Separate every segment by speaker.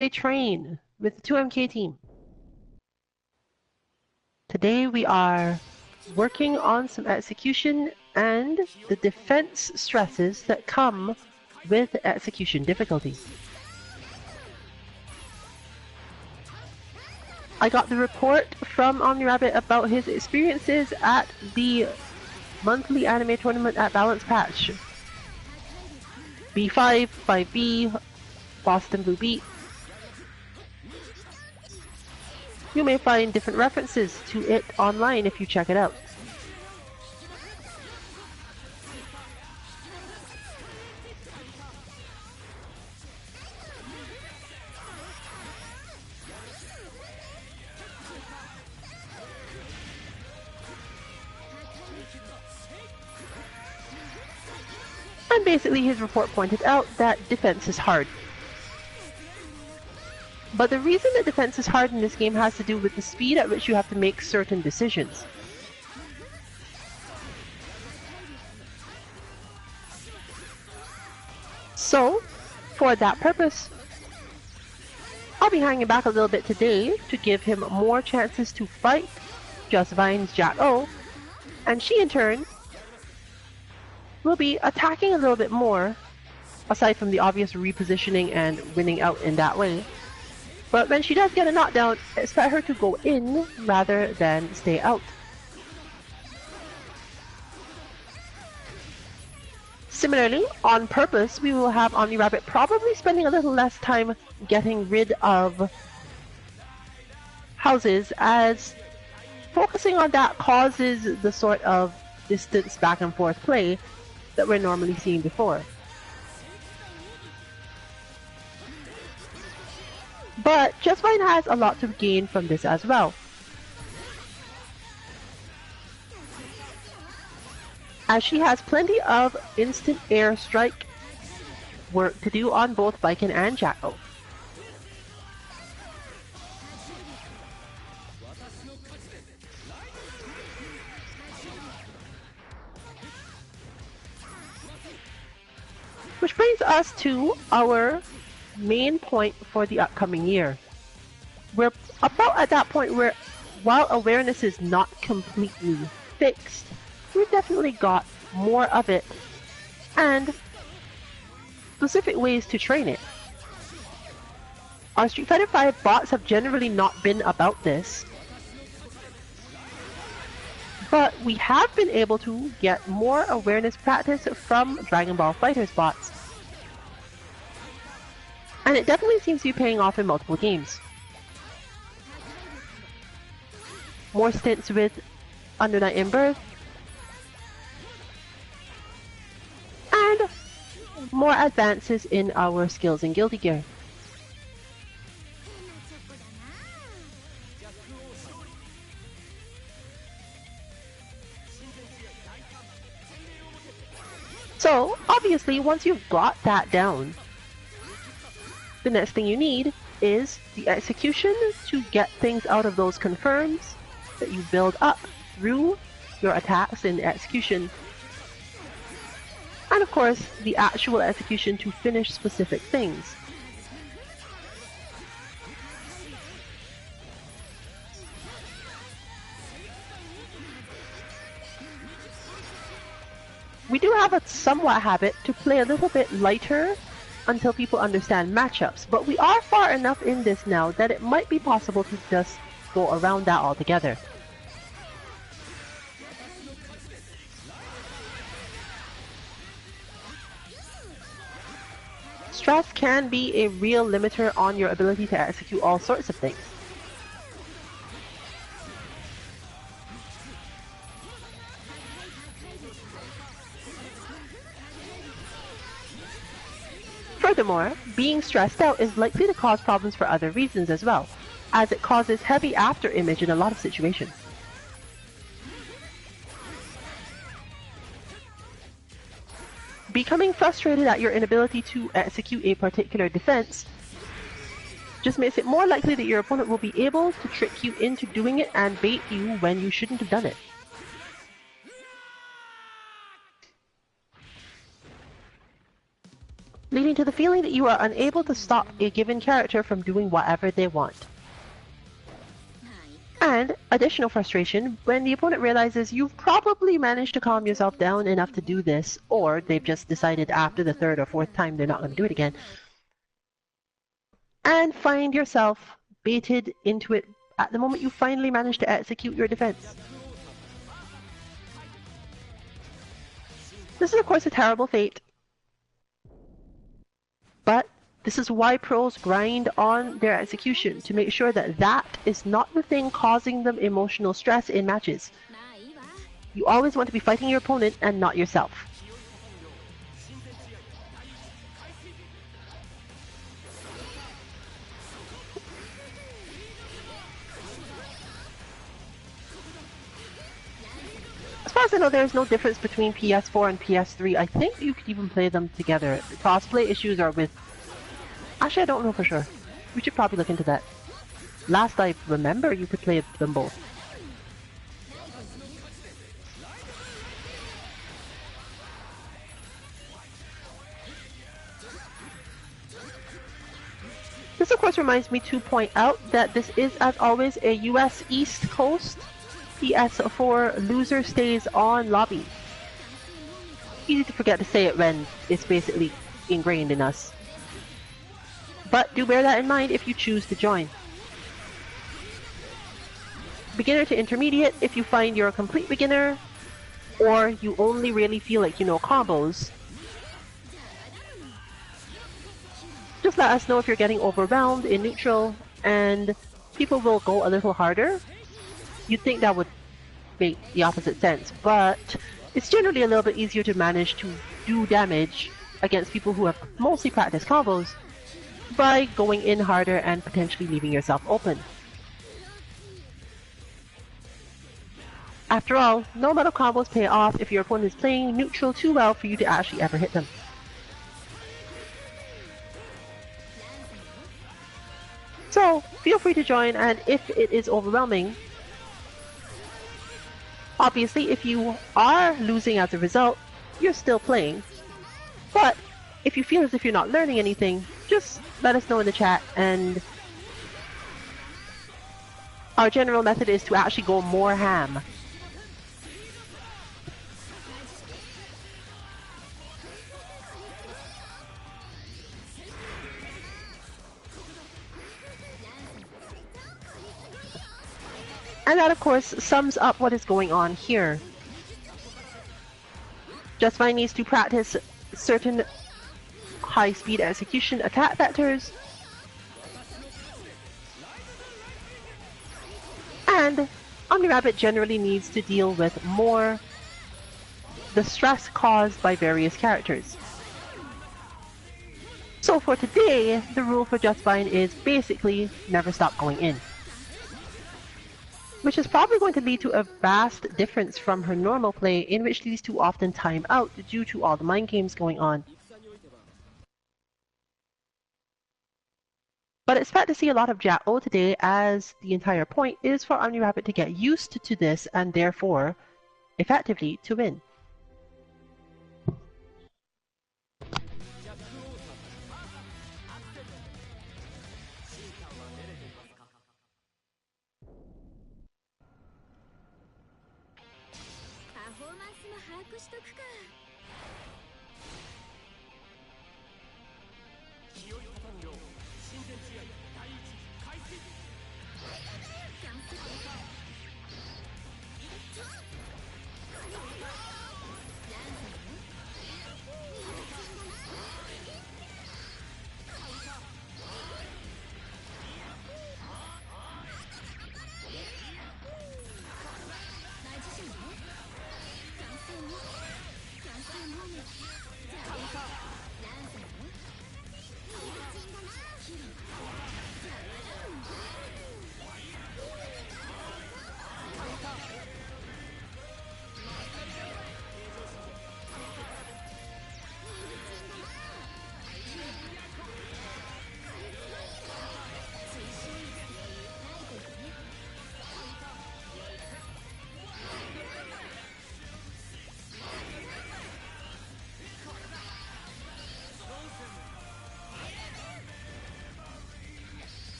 Speaker 1: They train with the 2MK team. Today we are working on some execution and the defense stresses that come with execution difficulty. I got the report from OmniRabbit about his experiences at the monthly anime tournament at Balance Patch. B5, 5B, Boston Blue Beat. You may find different references to it online if you check it out. And basically his report pointed out that defense is hard. But the reason that defense is hard in this game has to do with the speed at which you have to make certain decisions. So, for that purpose, I'll be hanging back a little bit today to give him more chances to fight Just Vine's Jack-O, and she in turn will be attacking a little bit more, aside from the obvious repositioning and winning out in that way. But when she does get a knockdown, expect her to go in rather than stay out. Similarly, on purpose, we will have OmniRabbit probably spending a little less time getting rid of houses, as focusing on that causes the sort of distance back and forth play that we're normally seeing before. But Just Fine has a lot to gain from this as well, as she has plenty of instant air strike work to do on both Baiken and Jack-O. Which brings us to our main point for the upcoming year. We're about at that point where, while awareness is not completely fixed, we've definitely got more of it and specific ways to train it. Our Street Fighter V bots have generally not been about this, but we have been able to get more awareness practice from Dragon Ball FighterZ bots. And it definitely seems to be paying off in multiple games. More stints with Under Night In-Birth, and more advances in our skills in Guilty Gear. So, obviously, once you've got that down, the next thing you need is the execution to get things out of those confirms that you build up through your attacks and execution. And of course, the actual execution to finish specific things. We do have a somewhat habit to play a little bit lighter until people understand matchups, but we are far enough in this now that it might be possible to just go around that altogether. Stress can be a real limiter on your ability to execute all sorts of things. Furthermore, being stressed out is likely to cause problems for other reasons as well, as it causes heavy after image in a lot of situations. Becoming frustrated at your inability to execute a particular defense just makes it more likely that your opponent will be able to trick you into doing it and bait you when you shouldn't have done it. Leading to the feeling that you are unable to stop a given character from doing whatever they want. And additional frustration when the opponent realizes you've probably managed to calm yourself down enough to do this, or they've just decided after the third or fourth time they're not going to do it again, and find yourself baited into it at the moment you finally manage to execute your defense. This is of course a terrible fate, but this is why pros grind on their execution, to make sure that that is not the thing causing them emotional stress in matches. You always want to be fighting your opponent and not yourself. As far as I know, there is no difference between PS4 and PS3. I think you could even play them together. The crossplay issues are with... Actually, I don't know for sure. We should probably look into that. Last I remember, you could play them both. This of course reminds me to point out that this is, as always, a US East Coast PS4 loser stays on lobby. Easy to forget to say it when it's basically ingrained in us. But do bear that in mind if you choose to join. Beginner to intermediate, if you find you're a complete beginner, or you only really feel like you know combos, just let us know if you're getting overwhelmed in neutral and people will go a little harder. You'd think that would make the opposite sense, but it's generally a little bit easier to manage to do damage against people who have mostly practiced combos by going in harder and potentially leaving yourself open. After all, no amount of combos pay off if your opponent is playing neutral too well for you to actually ever hit them. So, feel free to join, and if it is overwhelming, obviously if you are losing as a result, you're still playing. But if you feel as if you're not learning anything, just let us know in the chat, and our general method is to actually go more ham. And that of course sums up what is going on here. Just Fine needs to practice certain high-speed execution attack vectors, and OmniRabbit generally needs to deal with more the stress caused by various characters. So for today, the rule for Just Fine is basically never stop going in, which is probably going to lead to a vast difference from her normal play, in which these two often time out due to all the mind games going on. But expect to see a lot of JAO today, as the entire point is for OmniRabbit to get used to this and therefore, effectively, to win.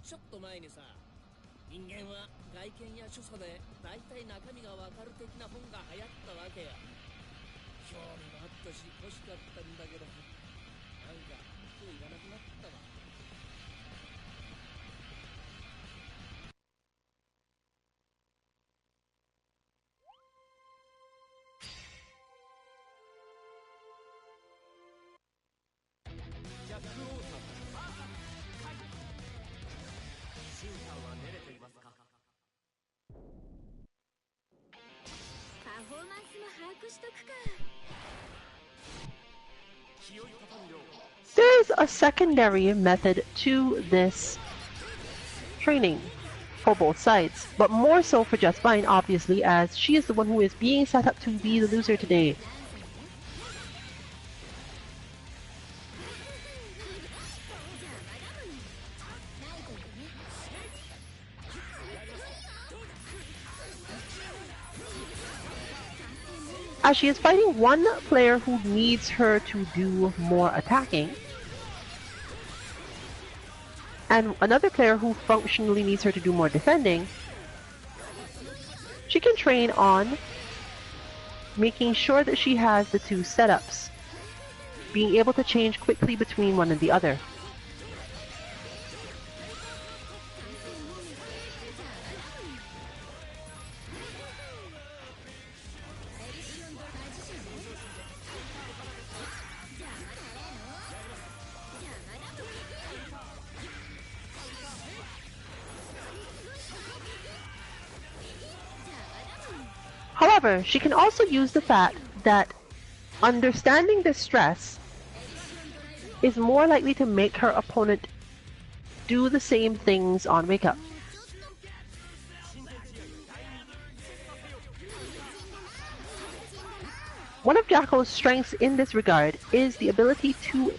Speaker 2: ちょっと前にさ、人間は外見や所作で大体中身がわかる的な本が流行ったわけよ。興味もあったし欲しかったんだけど、なんか今日いらなくなったわ。ジャック・オーサーシンさんは寝れていますか？
Speaker 3: パフォーマンスも把握しとくか。
Speaker 1: There's a secondary method to this training for both sides, but more so for Just Fine, obviously, as she is the one who is being set up to be the loser today. As she is fighting one player who needs her to do more attacking, and another player who functionally needs her to do more defending, she can train on making sure that she has the two setups, being able to change quickly between one and the other. However, she can also use the fact that understanding the stress is more likely to make her opponent do the same things on wake up. One of Jacko's strengths in this regard is the ability to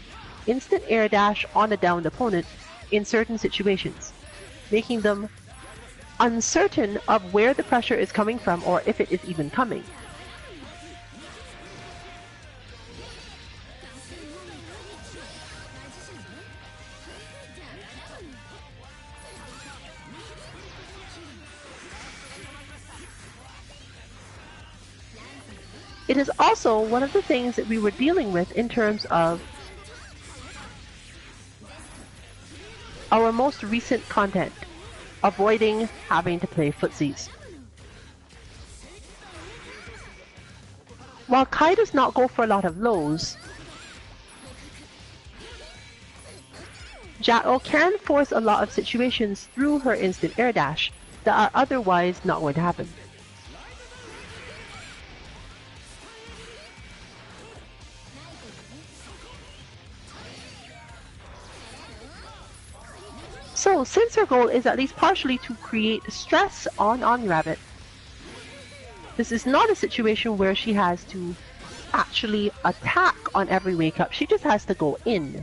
Speaker 1: instant air dash on a downed opponent in certain situations, making them uncertain of where the pressure is coming from or if it is even coming. It is also one of the things that we were dealing with in terms of our most recent content, avoiding having to play footsies. While Kai does not go for a lot of lows, Jacko can force a lot of situations through her instant air dash that are otherwise not going to happen. So, since her goal is at least partially to create stress on Rabbit, this is not a situation where she has to actually attack on every wake up. She just has to go in.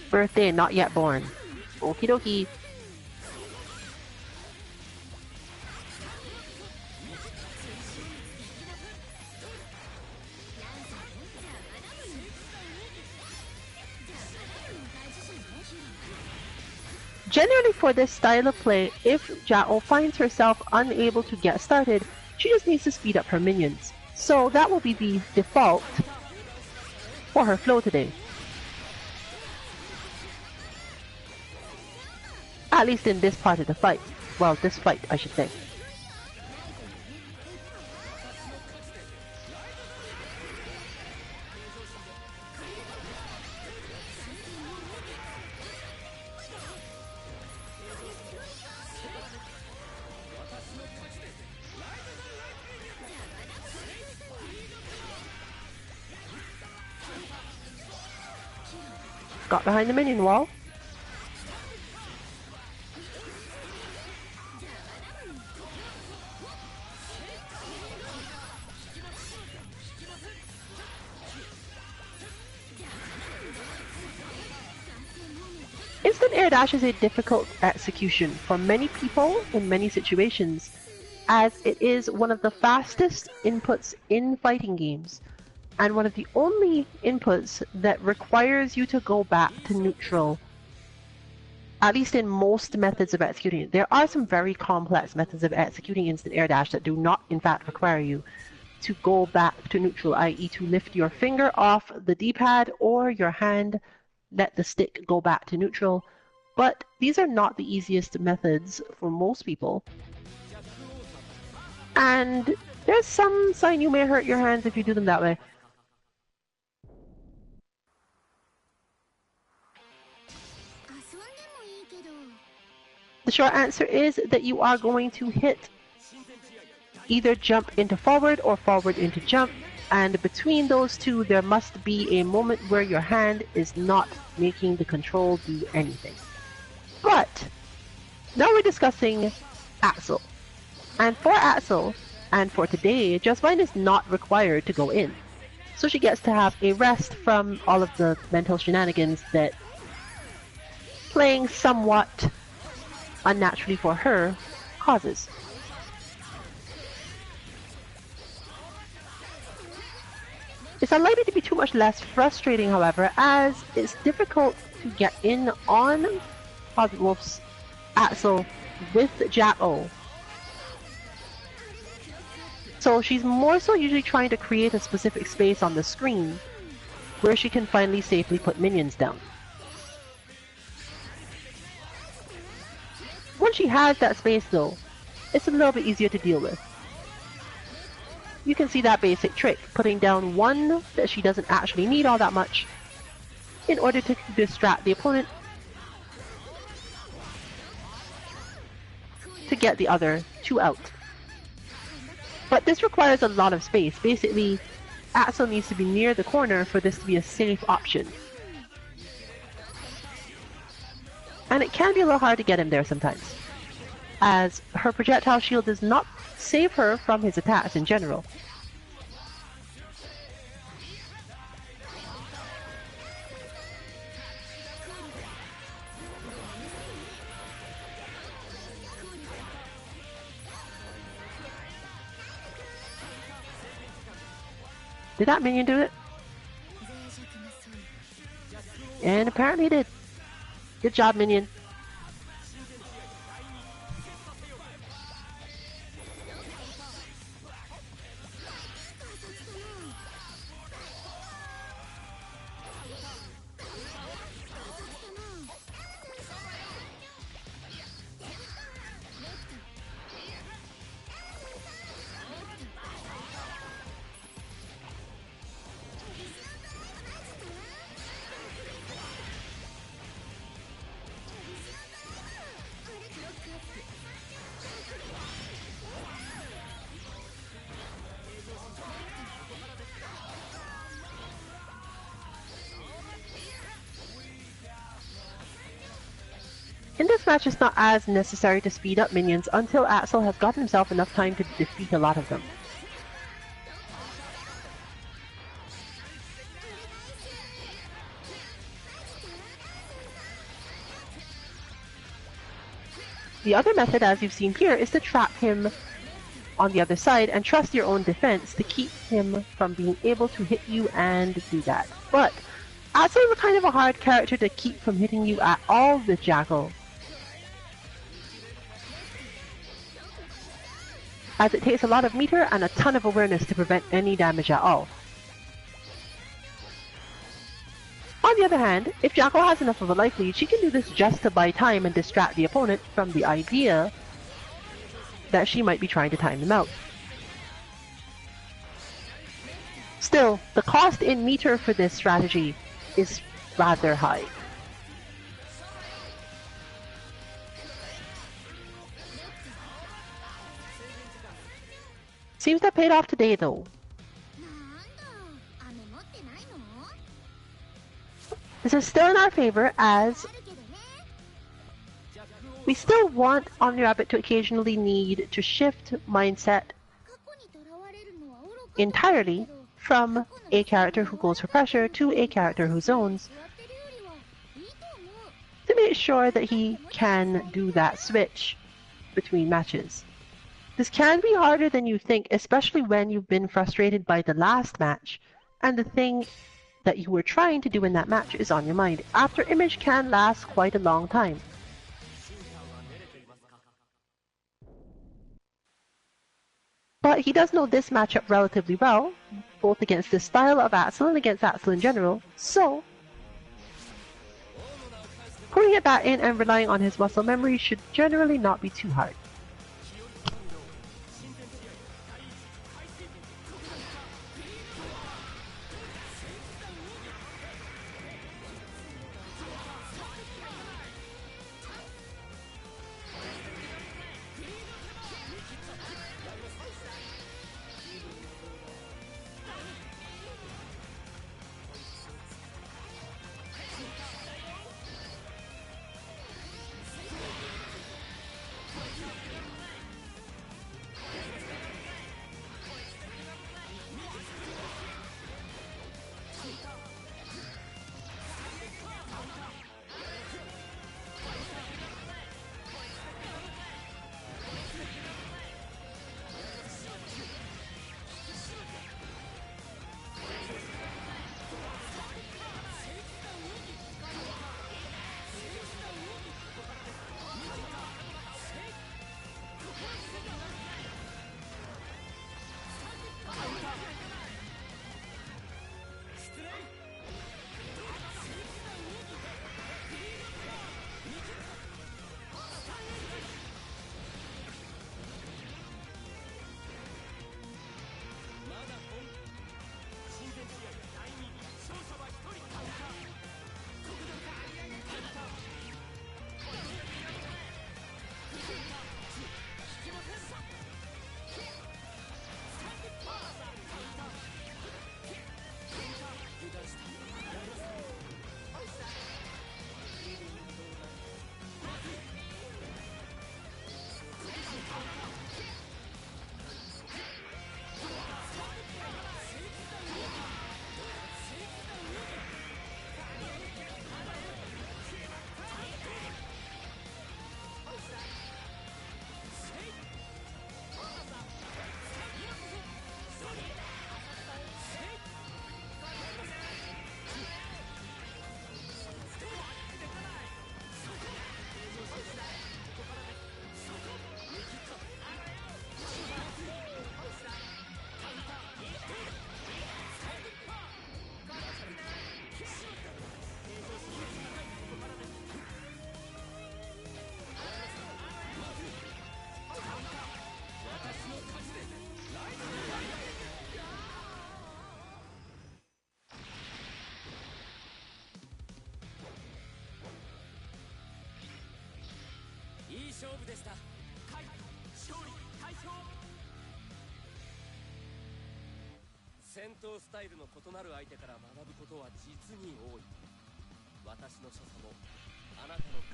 Speaker 1: Birthday not yet born. Okie dokie. Generally for this style of play, if Jao finds herself unable to get started, she just needs to speed up her minions. So that will be the default for her flow today. At least in this part of the fight. Well, this fight, I should say. Got behind the minion wall. Instant air dash is a difficult execution for many people in many situations, as it is one of the fastest inputs in fighting games, and one of the only inputs that requires you to go back to neutral, at least in most methods of executing it. There are some very complex methods of executing instant air dash that do not, in fact, require you to go back to neutral, i.e. to lift your finger off the D-pad or your hand, let the stick go back to neutral. But these are not the easiest methods for most people. And there's some sign you may hurt your hands if you do them that way. The short answer is that you are going to hit either jump into forward or forward into jump, and between those two there must be a moment where your hand is not making the control do anything. But now we're discussing Axel. And for Axel, and for today, Justine is not required to go in. So she gets to have a rest from all of the mental shenanigans that playing somewhat unnaturally for her causes. It's unlikely to be too much less frustrating, however, as it's difficult to get in on Cosmic Wolf's Axel with Jack-O. So she's more so usually trying to create a specific space on the screen where she can finally safely put minions down. Once she has that space though, it's a little bit easier to deal with. You can see that basic trick, putting down one that she doesn't actually need all that much in order to distract the opponent to get the other two out. But this requires a lot of space. Basically, Axel needs to be near the corner for this to be a safe option. And it can be a little hard to get him there sometimes, as her projectile shield does not save her from his attacks in general. Did that minion do it? And apparently it did. Good job, minion. In this match, it's not as necessary to speed up minions until Axel has gotten himself enough time to defeat a lot of them. The other method, as you've seen here, is to trap him on the other side and trust your own defense to keep him from being able to hit you and do that. But Axel is kind of a hard character to keep from hitting you at all with Jackal, as it takes a lot of meter and a ton of awareness to prevent any damage at all. On the other hand, if Jackal has enough of a life lead, she can do this just to buy time and distract the opponent from the idea that she might be trying to time them out. Still, the cost in meter for this strategy is rather high. Seems that paid off today though. This is still in our favor, as we still want OmniRabbit to occasionally need to shift mindset entirely from a character who goes for pressure to a character who zones, to be quite sure that he can do that switch between matches. This can be harder than you think, especially when you've been frustrated by the last match, and the thing that you were trying to do in that match is on your mind. After Image can last quite a long time. But he does know this matchup relatively well, both against the style of Axel and against Axel in general, so putting it back in and relying on his muscle memory should generally not be too hard.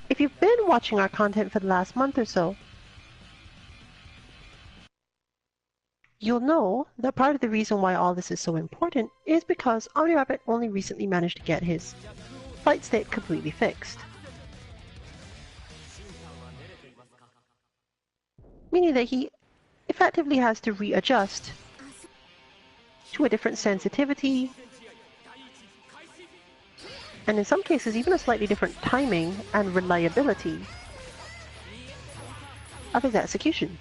Speaker 1: If you've been watching our content for the last month or so, you'll know that part of the reason why all this is so important is because OmniRapid only recently managed to get his flight state completely fixed. Meaning that he effectively has to readjust to a different sensitivity, and in some cases even a slightly different timing and reliability of his execution.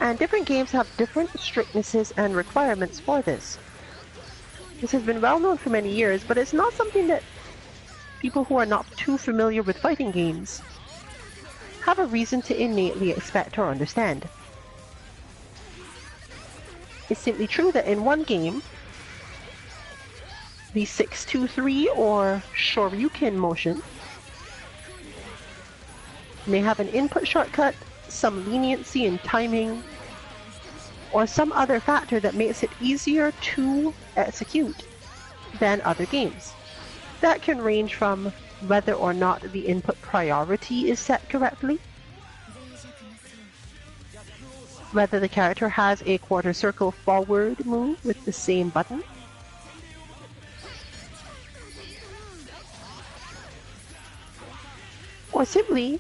Speaker 1: And different games have different strictnesses and requirements for this. This has been well known for many years, but it's not something that people who are not too familiar with fighting games have a reason to innately expect or understand. It's simply true that in one game, the 623 or Shoryuken motion may have an input shortcut, some leniency in timing, or some other factor that makes it easier to execute than other games. That can range from whether or not the input priority is set correctly, whether the character has a quarter circle forward move with the same button, or simply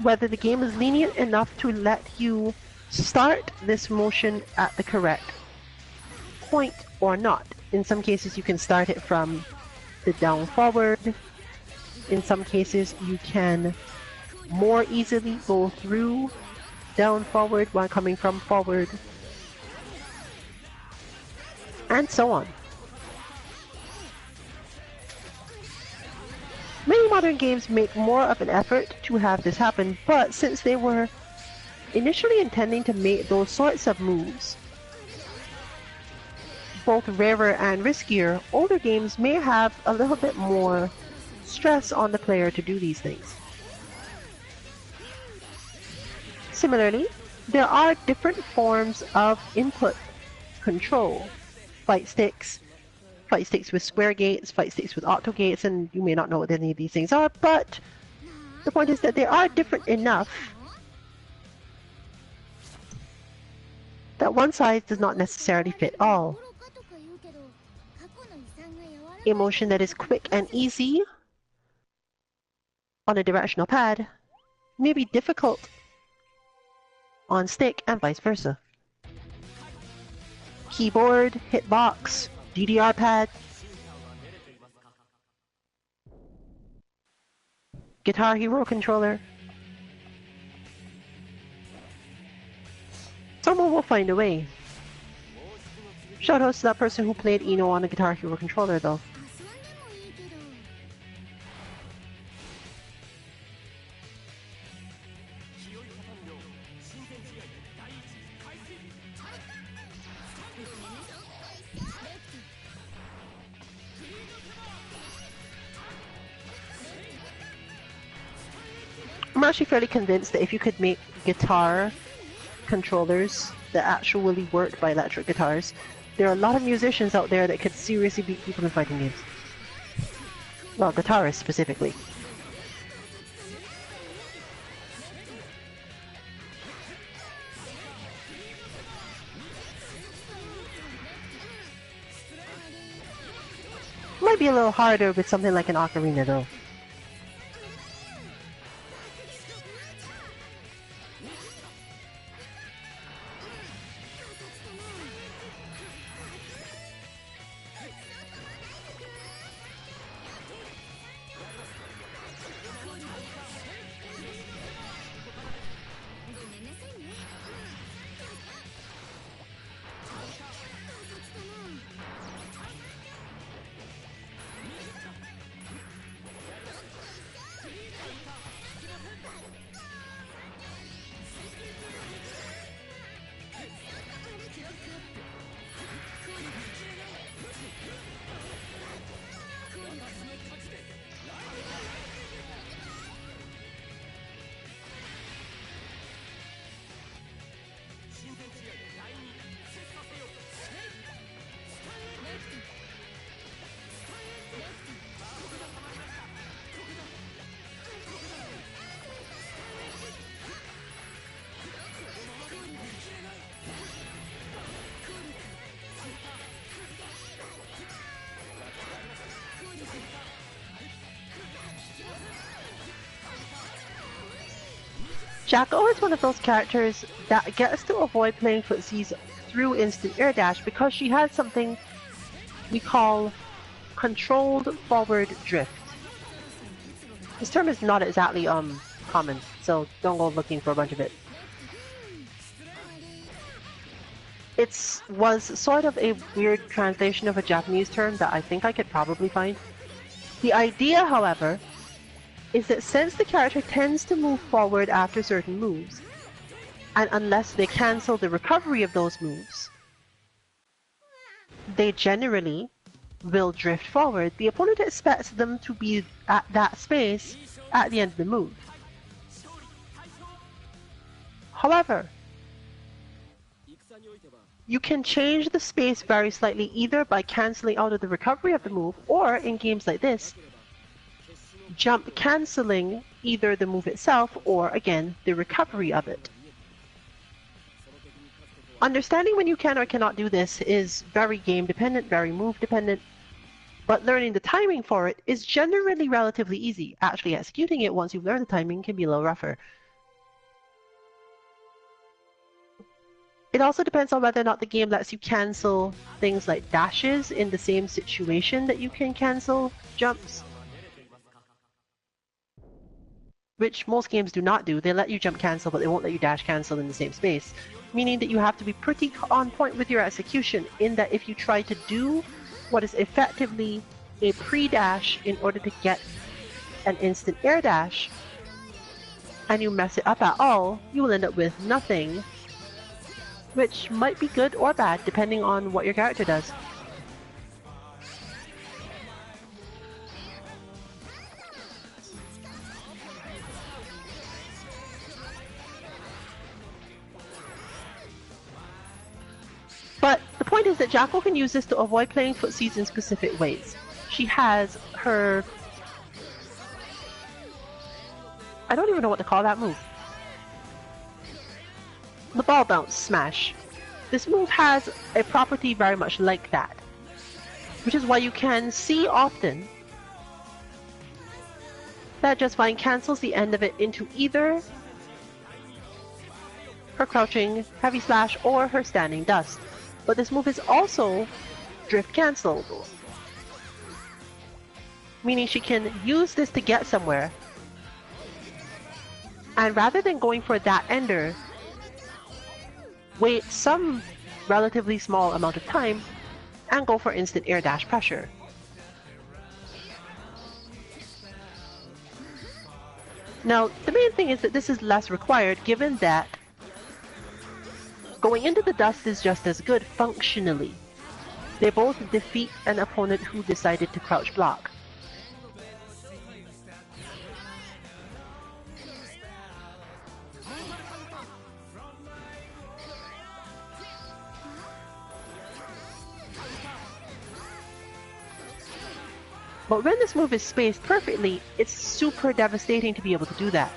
Speaker 1: whether the game is lenient enough to let you start this motion at the correct point or not. In some cases you can start it from the down forward. In some cases you can more easily go through down forward while coming from forward, and so on. Many modern games make more of an effort to have this happen, but since they were initially intending to make those sorts of moves both rarer and riskier, older games may have a little bit more stress on the player to do these things. Similarly, there are different forms of input control. Fight sticks with square gates, fight sticks with octo gates, and you may not know what any of these things are, but the point is that they are different enough that one size does not necessarily fit all. A motion that is quick and easy on a directional pad may be difficult on stick and vice versa. Keyboard, hitbox, DDR pad, Guitar Hero controller. Someone will find a way. Shoutouts to that person who played Eno on a Guitar Hero controller though. I'm actually fairly convinced that if you could make guitar controllers that actually worked by electric guitars, there are a lot of musicians out there that could seriously beat people in fighting games. Well, guitarists specifically. Might be a little harder with something like an ocarina though. Jack-O is one of those characters that gets to avoid playing footsies through instant air dash because she has something we call controlled forward drift. This term is not exactly common, so don't go looking for a bunch of it. It was sort of a weird translation of a Japanese term that I think I could probably find. The idea, however, is that since the character tends to move forward after certain moves, and unless they cancel the recovery of those moves, they generally will drift forward. The opponent expects them to be at that space at the end of the move. However, you can change the space very slightly either by cancelling out of the recovery of the move, or in games like this, jump cancelling either the move itself or, again, the recovery of it. Understanding when you can or cannot do this is very game dependent, very move dependent, But learning the timing for it is generally relatively easy. Actually executing it once you've learned the timing can be a little rougher. It also depends on whether or not the game lets you cancel things like dashes in the same situation that you can cancel jumps, which most games do not do. They let you jump cancel, but they won't let you dash cancel in the same space, meaning that you have to be pretty on point with your execution, in that if you try to do what is effectively a pre-dash in order to get an instant air dash, and you mess it up at all, you will end up with nothing, which might be good or bad depending on what your character does. But the point is that Jackal can use this to avoid playing footsies in specific ways. She has her... I don't even know what to call that move. The ball bounce smash. This move has a property very much like that, which is why you can see often that Just Fine cancels the end of it into either her crouching heavy slash or her standing dust. But this move is also drift cancelled, meaning she can use this to get somewhere, and rather than going for that ender, wait some relatively small amount of time and go for instant air dash pressure. Now, the main thing is that this is less required, given that going into the dust is just as good functionally. They both defeat an opponent who decided to crouch block. But when this move is spaced perfectly, it's super devastating to be able to do that.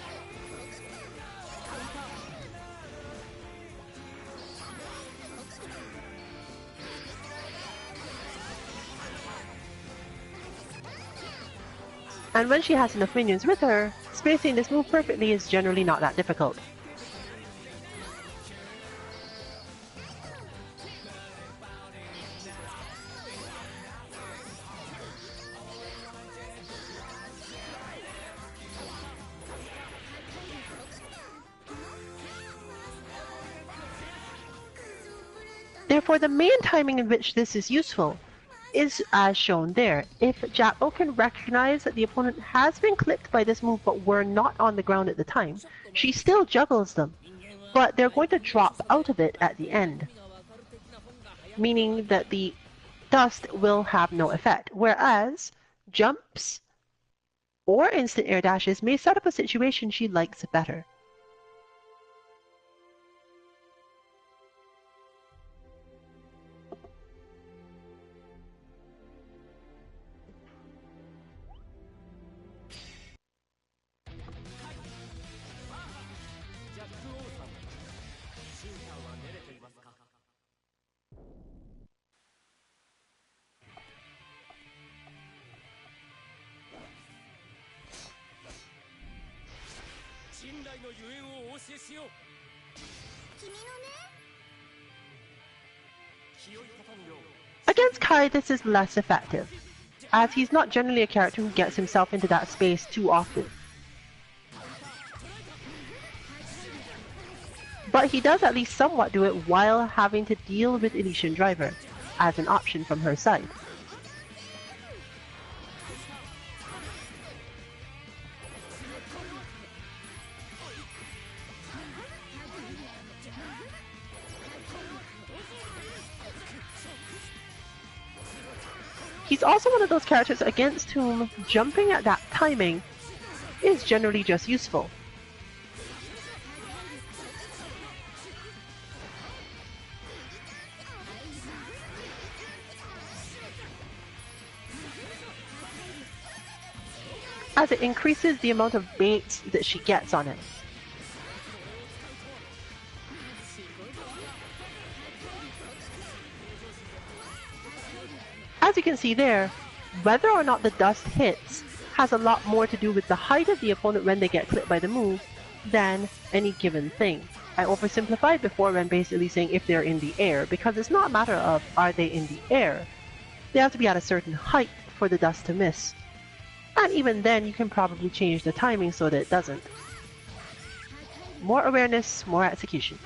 Speaker 1: And when she has enough minions with her, spacing this move perfectly is generally not that difficult. Therefore, the main timing in which this is useful is as shown there. If Jackal can recognize that the opponent has been clipped by this move but were not on the ground at the time, she still juggles them, but they're going to drop out of it at the end, meaning that the dust will have no effect, whereas jumps or instant air dashes may set up a situation she likes better. Against Kai, this is less effective, as he's not generally a character who gets himself into that space too often. But he does at least somewhat do it while having to deal with Elysian Driver, as an option from her side. He's also one of those characters against whom jumping at that timing is generally just useful. As it increases the amount of baits that she gets on it. As you can see there, Whether or not the dust hits has a lot more to do with the height of the opponent when they get clipped by the move than any given thing. I oversimplified before when basically saying if they're in the air, because it's not a matter of are they in the air. They have to be at a certain height for the dust to miss. And even then, you can probably change the timing so that it doesn't. More awareness, more execution.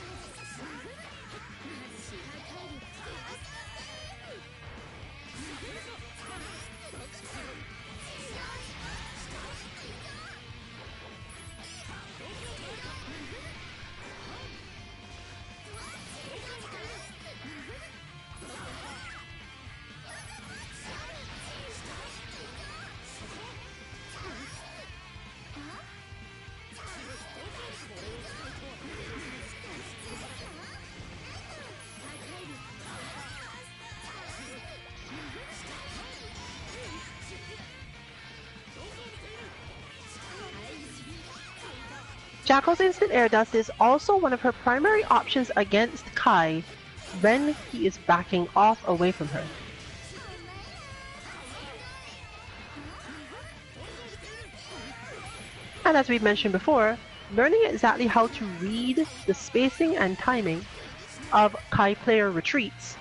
Speaker 1: Jackal's Instant Air Dust is also one of her primary options against Kai when he is backing off away from her. And as we mentioned before, learning exactly how to read the spacing and timing of Kai player retreats,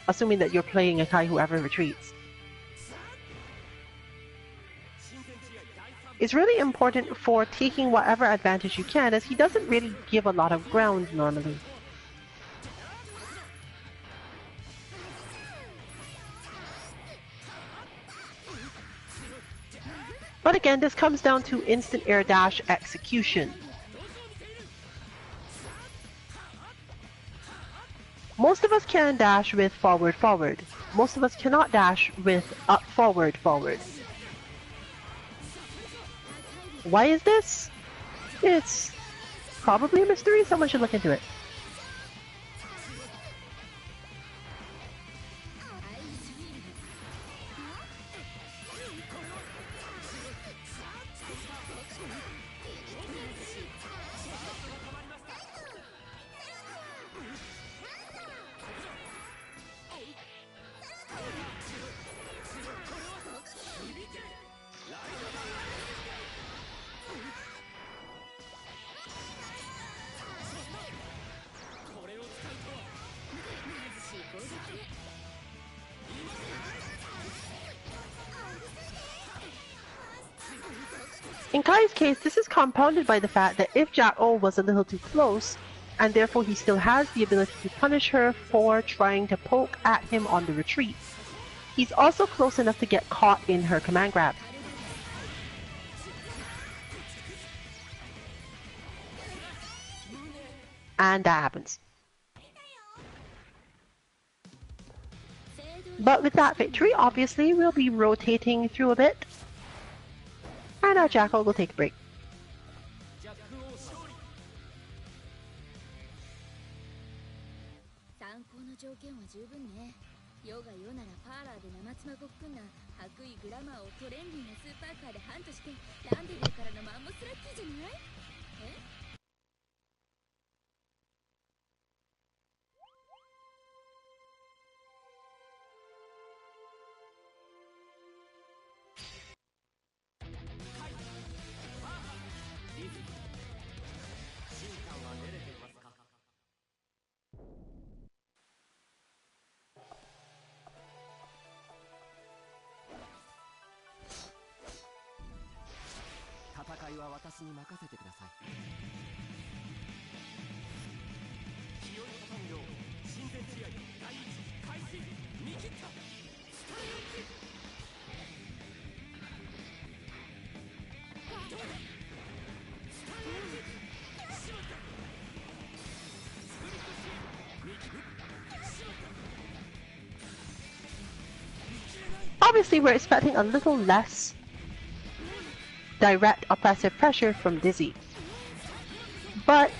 Speaker 1: assuming that you're playing a Kai whoever retreats, is really important for taking whatever advantage you can, as he doesn't really give a lot of ground normally. But again, this comes down to instant air dash execution. Most of us can dash with forward forward. Most of us cannot dash with up forward forward. Why is this? It's probably a mystery. Someone should look into it. In Kai's case, this is compounded by the fact that if Jack-O was a little too close, and therefore he still has the ability to punish her for trying to poke at him on the retreat, he's also close enough to get caught in her command grab. And that happens. But with that victory, obviously, we'll be rotating through a bit. And our Jackal will take a break. 戦いは私に任せてください。清い畳の親善試合第一開始見切った。スタイルキック。 Obviously, we're expecting a little less direct oppressive pressure from Dizzy. But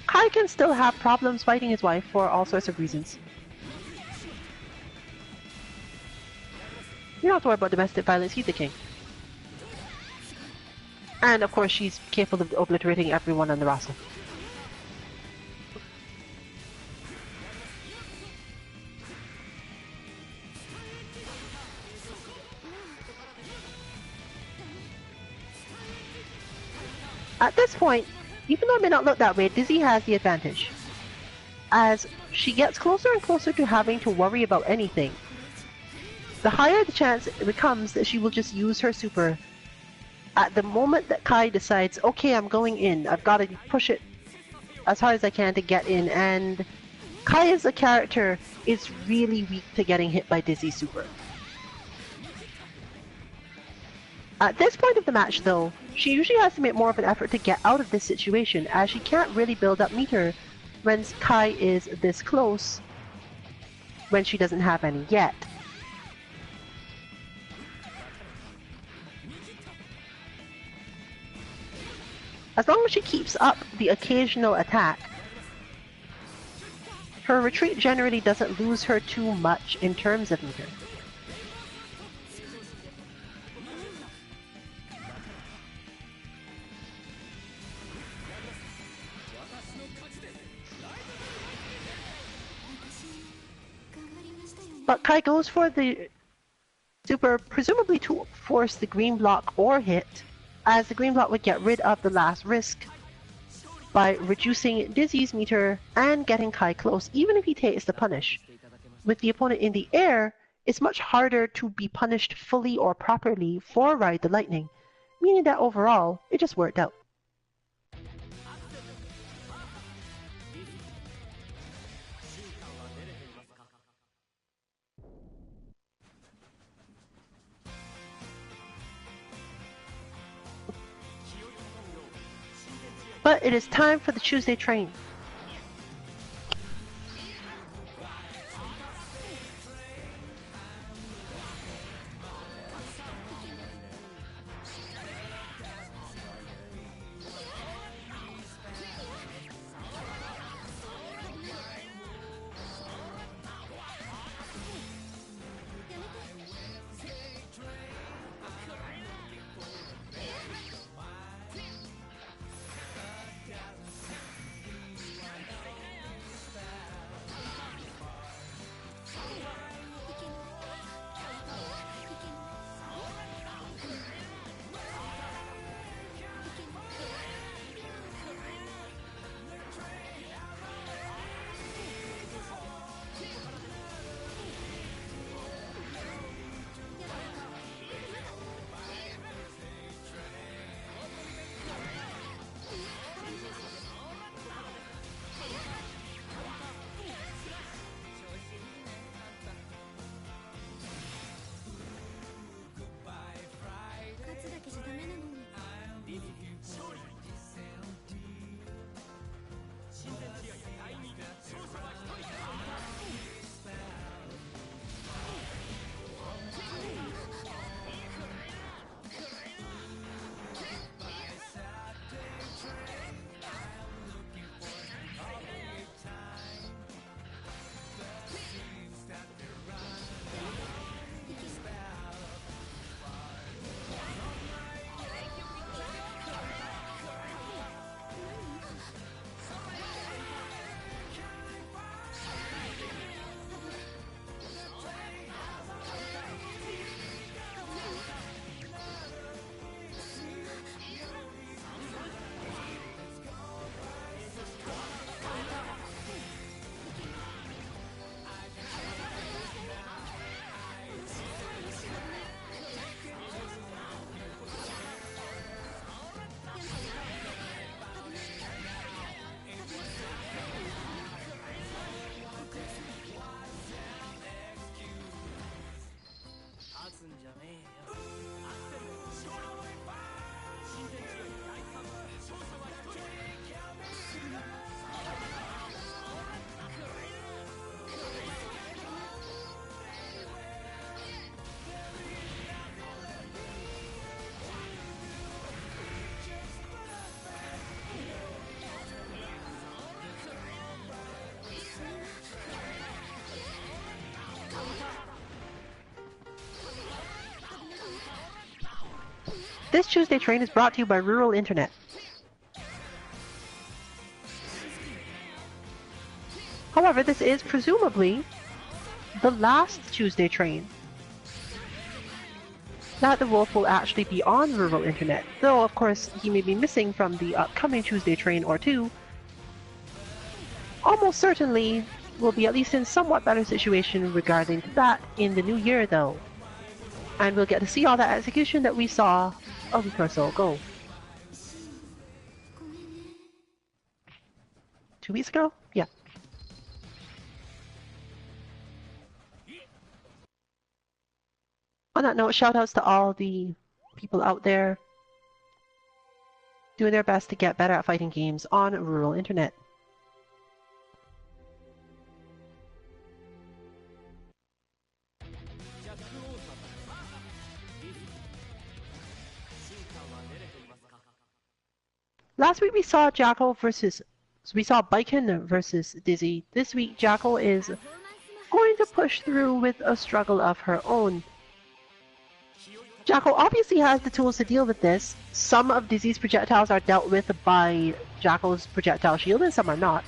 Speaker 1: Kai can still have problems fighting his wife for all sorts of reasons. You don't have to worry about domestic violence, he's the king. And of course, she's capable of obliterating everyone on the roster. At this point, even though it may not look that way, Dizzy has the advantage. As she gets closer and closer to having to worry about anything, the higher the chance it becomes that she will just use her super. At the moment that Kai decides, okay, I'm going in, I've got to push it as hard as I can to get in, and Kai as a character is really weak to getting hit by Dizzy's super. At this point of the match though, she usually has to make more of an effort to get out of this situation, as she can't really build up meter when Kai is this close when she doesn't have any yet. As long as she keeps up the occasional attack, her retreat generally doesn't lose her too much in terms of meter. But Kai goes for the super, presumably to force the green block or hit, as the green block would get rid of the last risk by reducing Dizzy's meter and getting Kai close, even if he takes the punish. With the opponent in the air, it's much harder to be punished fully or properly for Ride the Lightning, meaning that overall, it just worked out. But it is time for the Tuesday train. This Tuesday train is brought to you by Rural Internet. However, this is presumably the last Tuesday train. that the wolf will actually be on rural internet, though of course he may be missing from the upcoming Tuesday train or two. Almost certainly will be at least in somewhat better situation regarding that in the new year though. And we'll get to see all that execution that we saw a week or so ago. 2 weeks ago? Yeah. On that note, shoutouts to all the people out there doing their best to get better at fighting games on rural internet. Last week we saw Baiken versus Dizzy. This week Jackal is going to push through with a struggle of her own. Jackal obviously has the tools to deal with this. Some of Dizzy's projectiles are dealt with by Jackal's projectile shield and some are not.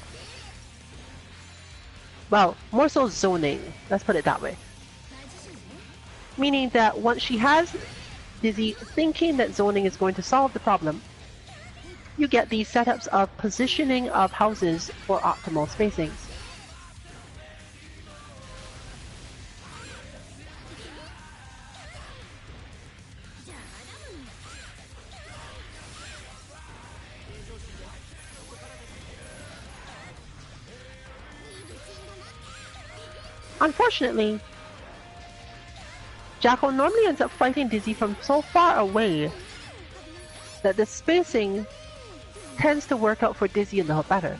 Speaker 1: Well, more so zoning, let's put it that way. Meaning that once she has Dizzy thinking that zoning is going to solve the problem, you get these setups of positioning of houses for optimal spacings. Unfortunately, Jackal normally ends up fighting Dizzy from so far away that the spacing tends to work out for Dizzy a little better.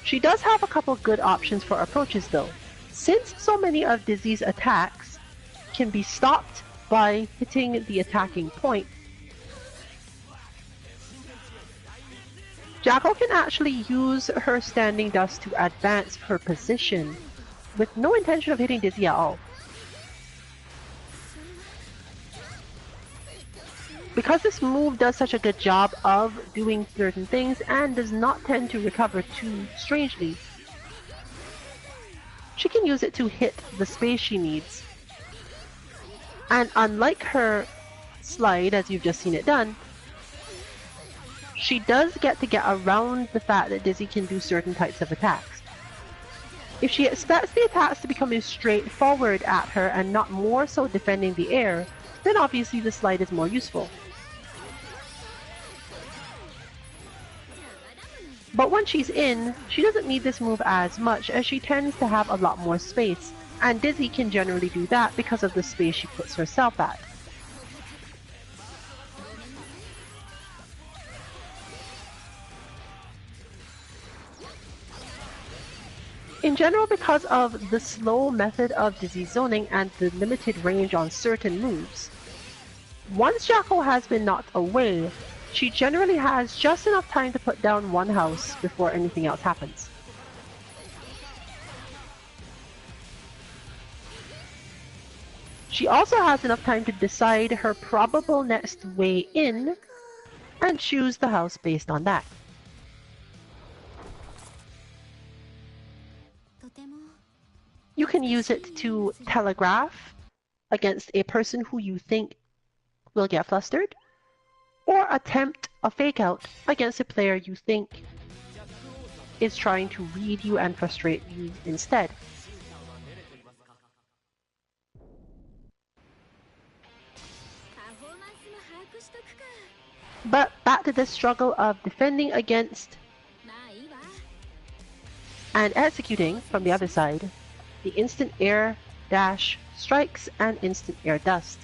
Speaker 1: She does have a couple good options for approaches though, since so many of Dizzy's attacks can be stopped by hitting the attacking point. Jackal can actually use her standing dust to advance her position with no intention of hitting Dizzy at all. Because this move does such a good job of doing certain things and does not tend to recover too strangely, she can use it to hit the space she needs. And unlike her slide, as you've just seen it done, she does get around the fact that Dizzy can do certain types of attacks. If she expects the attacks to be coming straight forward at her and not more so defending the air, then obviously the slide is more useful. But once she's in, she doesn't need this move as much as she tends to have a lot more space, and Dizzy can generally do that because of the space she puts herself at. In general, because of the slow method of Dizzy zoning and the limited range on certain moves, once Jackal has been knocked away, she generally has just enough time to put down one house before anything else happens. She also has enough time to decide her probable next way in and choose the house based on that. You can use it to telegraph against a person who you think will get flustered, or attempt a fake out against a player you think is trying to read you and frustrate you instead. But back to the struggle of defending against and executing from the other side the instant air dash strikes and instant air dust.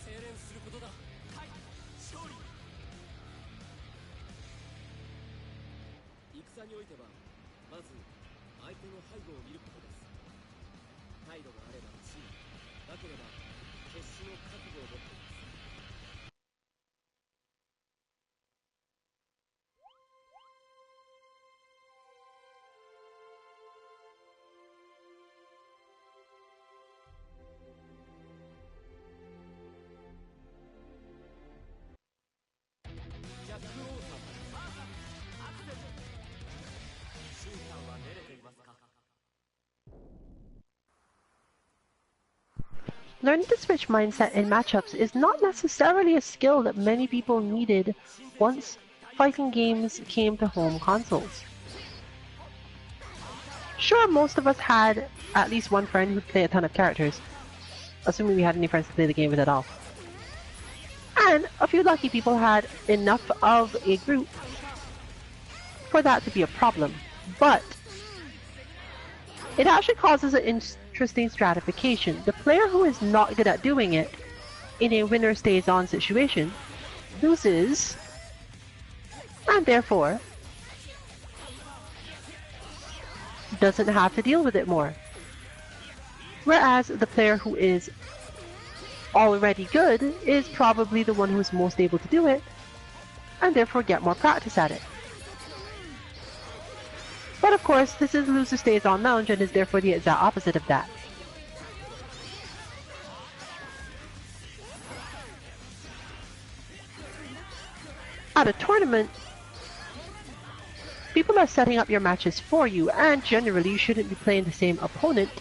Speaker 2: 精錬することだ。はい、勝利。戦においてはまず相手の背後を見ることです。態度があれば地位、なければ決死の覚悟を持っています。ジャック・ローさん、アクセル。シンさんは練れていますか？
Speaker 1: Learning to switch mindset in matchups is not necessarily a skill that many people needed once fighting games came to home consoles. Sure, most of us had at least one friend who'd play a ton of characters, assuming we had any friends to play the game with at all. And a few lucky people had enough of a group for that to be a problem. But it actually causes an interesting stratification. The player who is not good at doing it in a winner stays on situation loses, and therefore doesn't have to deal with it more. Whereas the player who is already good is probably the one who's most able to do it, and therefore get more practice at it. But of course, this is loser stays on lounge and is therefore the exact opposite of that. At a tournament, people are setting up your matches for you, and generally you shouldn't be playing the same opponent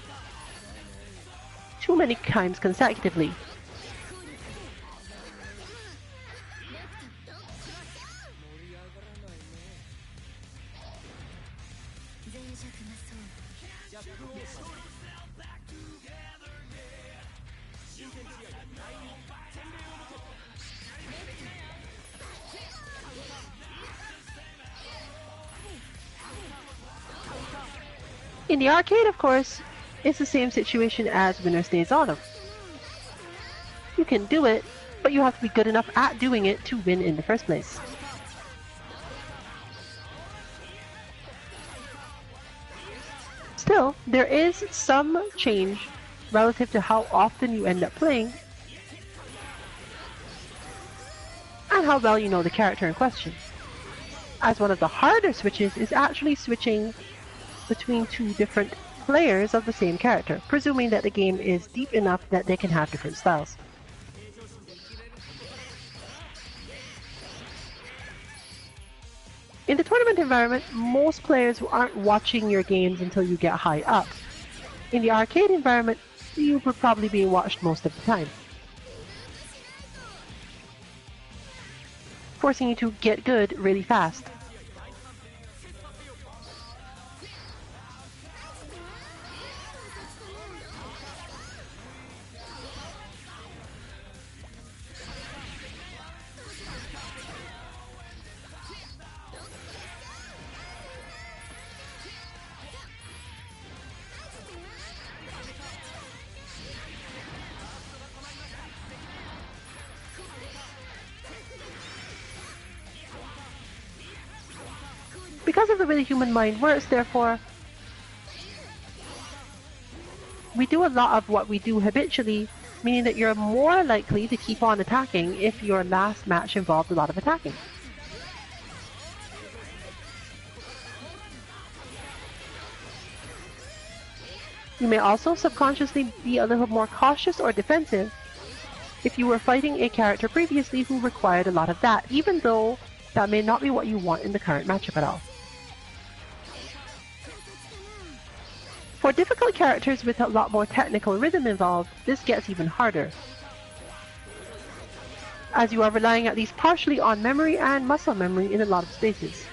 Speaker 1: too many times consecutively. In the arcade, of course, it's the same situation as winner stays on. You can do it, but you have to be good enough at doing it to win in the first place. Still, there is some change relative to how often you end up playing and how well you know the character in question, as one of the harder switches is actually switching between two different players of the same character, presuming that the game is deep enough that they can have different styles. In the tournament environment, most players aren't watching your games until you get high up. In the arcade environment, you were probably being watched most of the time, forcing you to get good really fast. Because of the way the human mind works, therefore, we do a lot of what we do habitually, meaning that you're more likely to keep on attacking if your last match involved a lot of attacking. You may also subconsciously be a little more cautious or defensive if you were fighting a character previously who required a lot of that, even though that may not be what you want in the current matchup at all. For difficult characters with a lot more technical rhythm involved, this gets even harder, as you are relying at least partially on memory and muscle memory in a lot of spaces.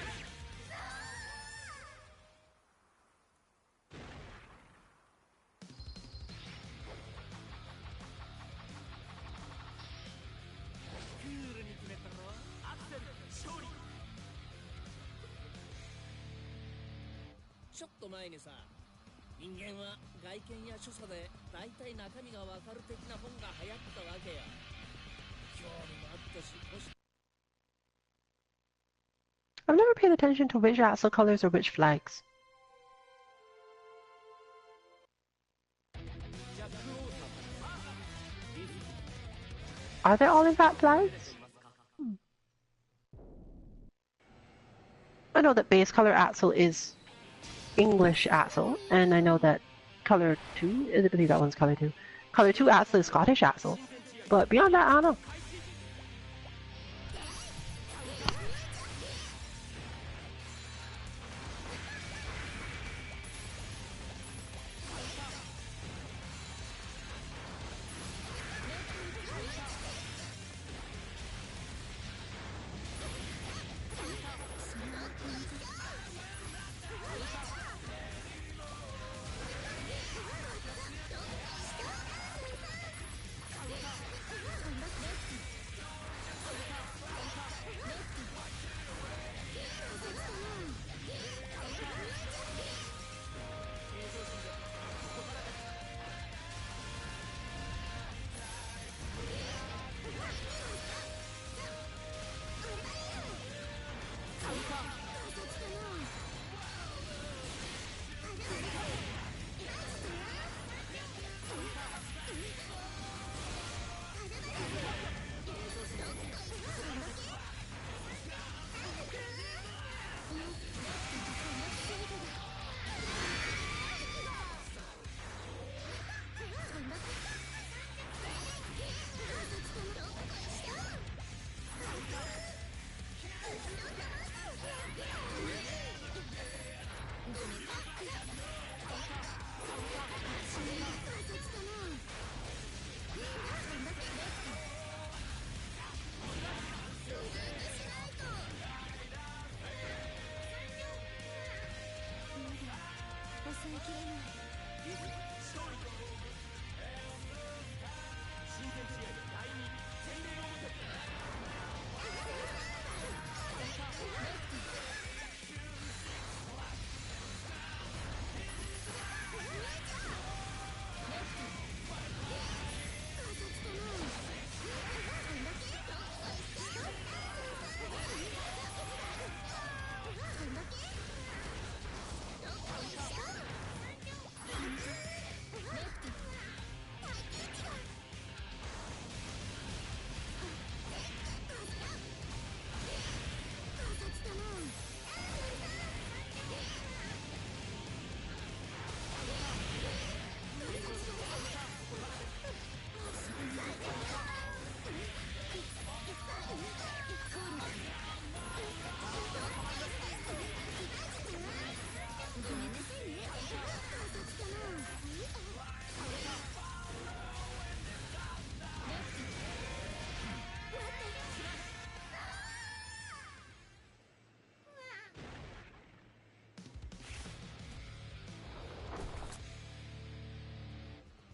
Speaker 1: I've never paid attention to which Axel colors or which flags. Are they all in fact flags? I know that base color Axel is English Axel, and I know that color 2, I believe that one's color 2. Color 2 Axel is Scottish Axel. But beyond that, I don't know.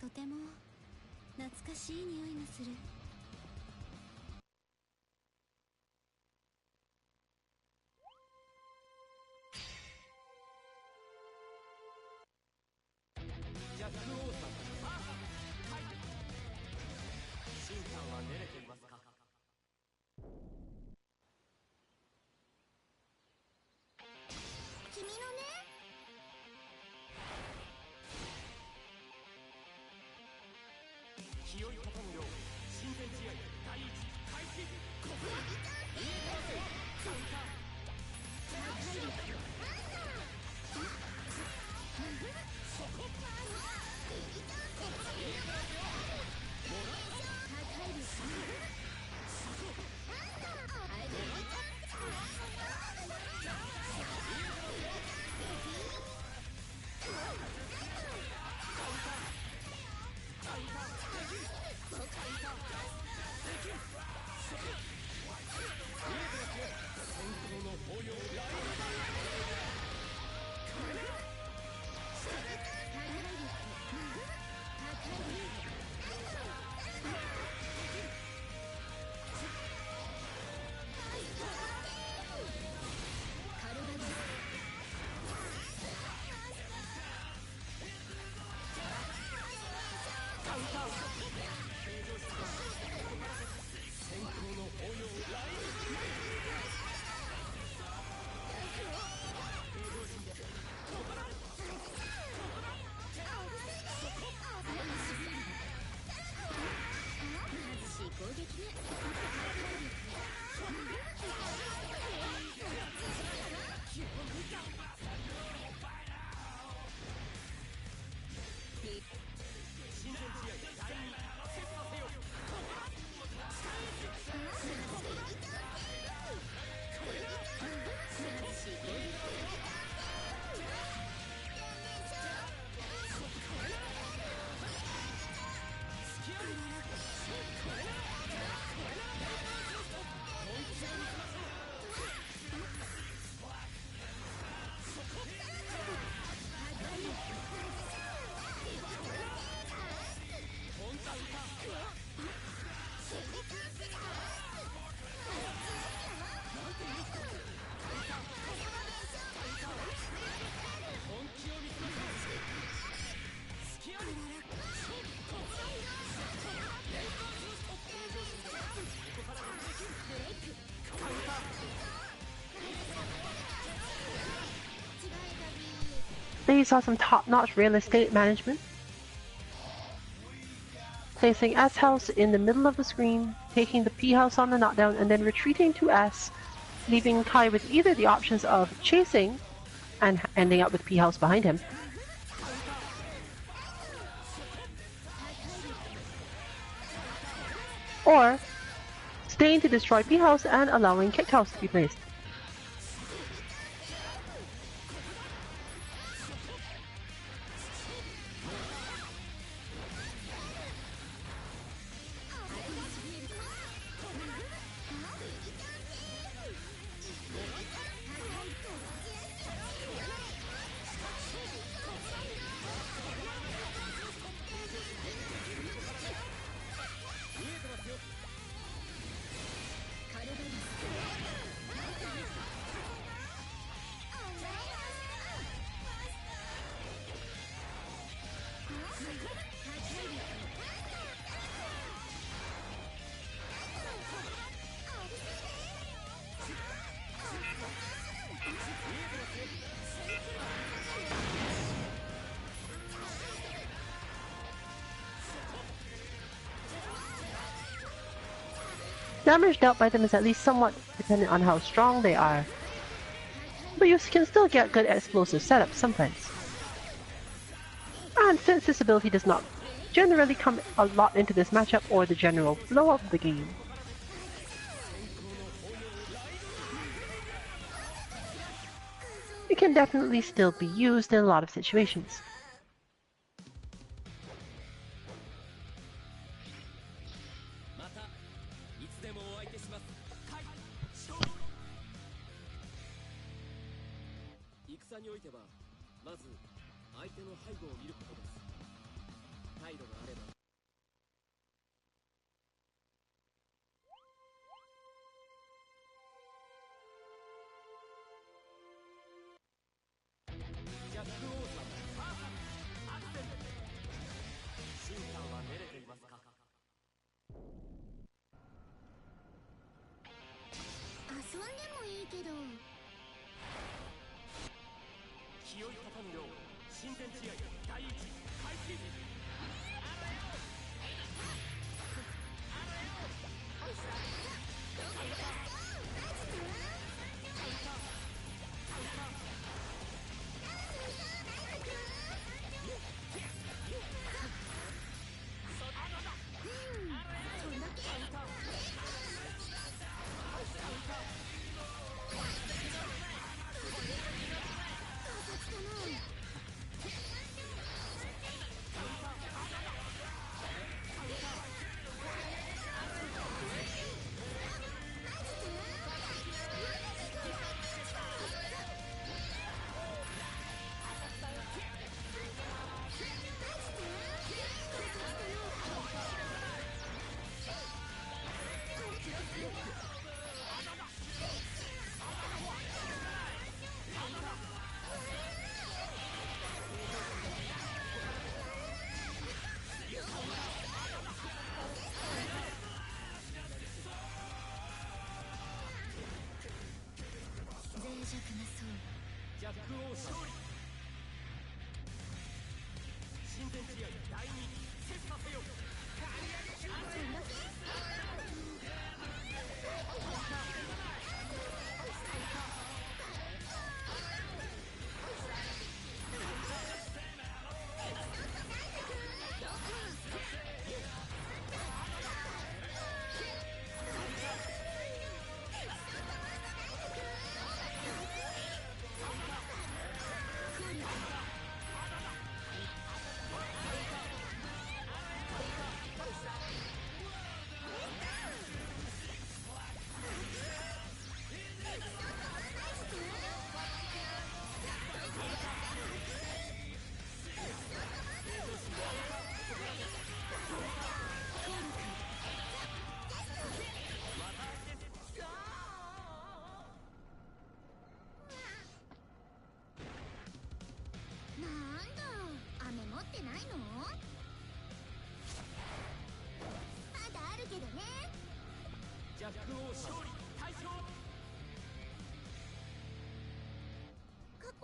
Speaker 3: とても懐かしい匂いがする。君のね。
Speaker 4: 清い方のよう親善試合第一開始。ここは見えません。カウンター。そこ。戦
Speaker 1: say you saw some top-notch real estate management. Placing S house in the middle of the screen, taking the P house on the knockdown, and then retreating to S, leaving Kai with either the options of chasing and ending up with P house behind him, or staying to destroy P house and allowing kick house to be placed. Damage dealt by them is at least somewhat dependent on how strong they are, but you can still get good explosive setups sometimes. And since this ability does not generally come a lot into this matchup or the general flow of the game, it can definitely still be used in a lot of situations.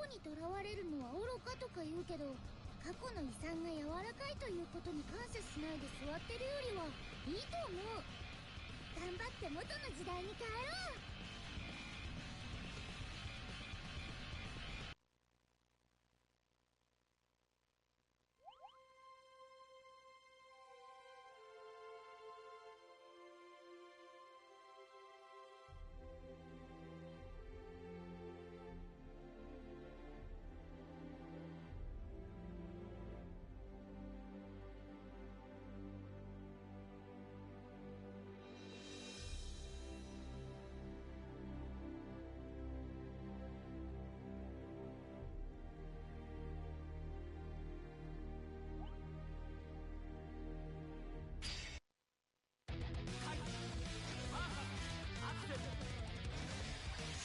Speaker 3: にとらわれるのは愚かとか言うけど、過去の遺産が柔らかいということに感謝しないで座ってるよりはいいと思う。頑張って元の時代に帰ろう。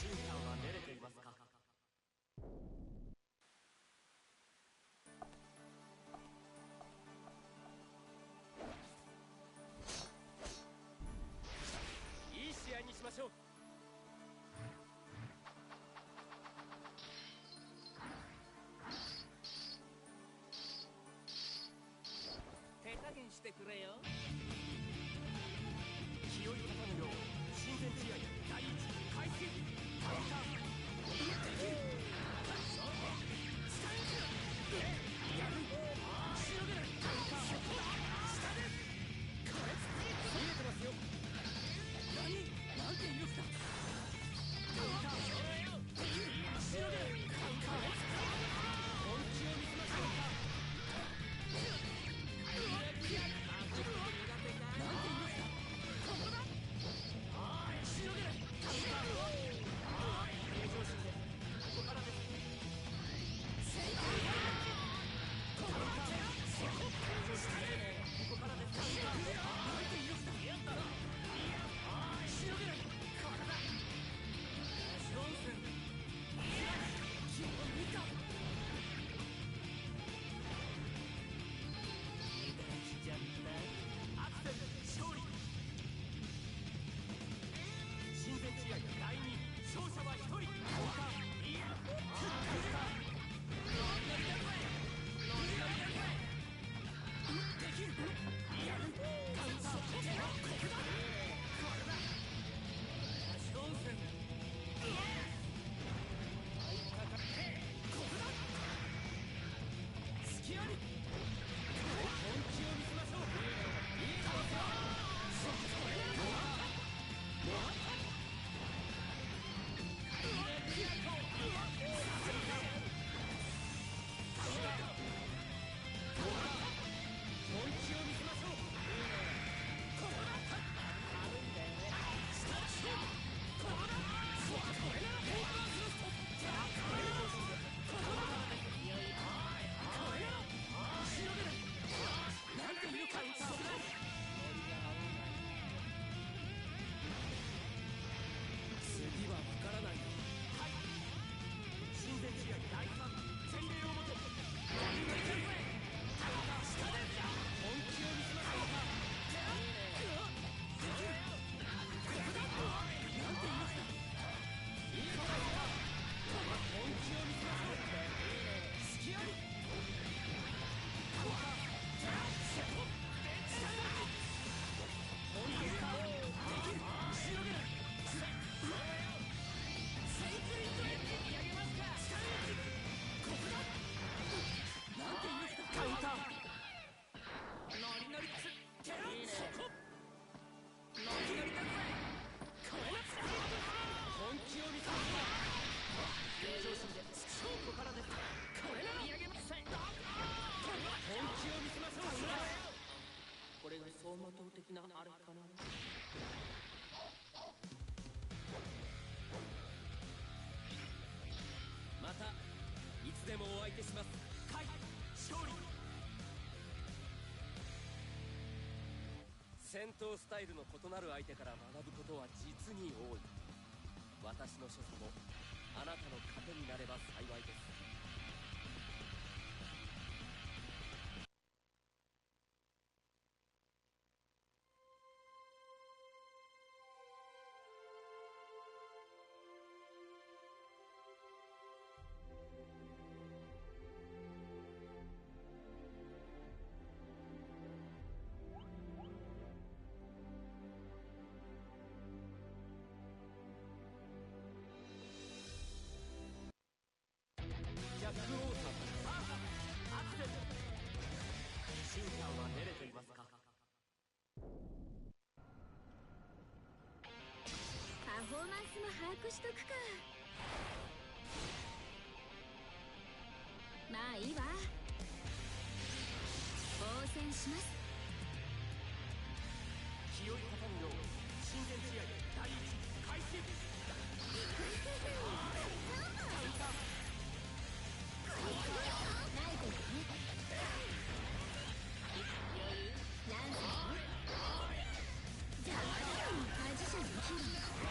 Speaker 4: シンさんは練れていますか？いい試合にしましょう。
Speaker 2: 手加減してくれよ。
Speaker 4: 気を立たぬよう親善試合第一開始。カウンターできる。やる。しのげない。カウンター下で見えてますよ。なんて威力だ。カウンターしのげない。カウンター本気を見せましょうか。なんて威力だ。ここだ。しのげない。カウンター平常心でここからです。カウンター平常心でここからです。なんて威力だ。やったな。しのげない。ここだ。ジョンスン気を見た。来ちゃった。アクセル勝利。親善試合第2勝者は1人。カウンターいやカウンターノリノリだぜ。ノリノリだぜ。できる。やる。カウンターここだ。これだ。ジョンスンここだ。隙あり。本気を見せましょう。いいですよ。これなら本気を見せましょう。ここだ。あるんだよね。ここだ。これならフォークダンスのストップ。これならここだ。これならしのげない。なんていうカウンターだ。次は分からない。はい。親善試合第3洗礼をもて。下で本気を見せましょうか。できる。ここだ。なんて言いますか。いい子だよ。本気を見せましょう。隙あり。カウンター本気か。できる。しのげない。セイクリッドエッジ見上げますか。下にここだ。なんて言いますか。カウンターノリノリつってろ。そこノリノリだぜ。これだ。本気を見せましょう。平常心でここからです。これなら見上げます。本気を見せましょう。これが走馬灯的なあれかな。またいつでもお相手します。はい勝利。戦闘スタイルの異なる相手から学ぶことは実に多い。私の所作もあなたの糧になれば幸いです。
Speaker 3: ーマンスも把握しとくか。まあいいわ。応戦します。
Speaker 4: 気負い立たぬよう親善試合第一開始。
Speaker 3: ナイトね。ランサーね。じゃあマジシャンのヒーロー。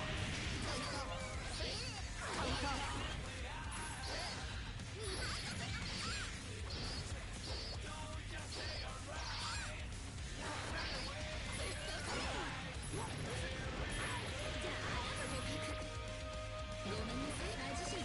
Speaker 3: ごめんなさい、マジシャンね。じゃあごめんなさい、ナイトね。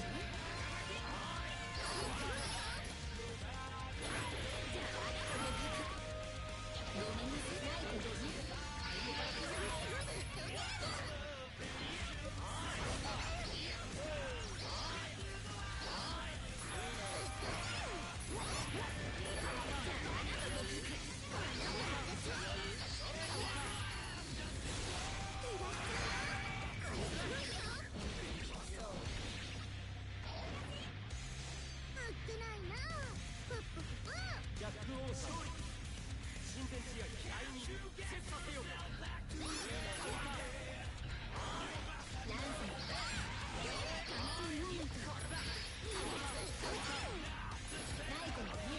Speaker 3: あっけないな。プップププ。
Speaker 4: ジャック王勝利。親善試合第二セッさせよ。
Speaker 3: ランサー完成モーメント。ナイトね。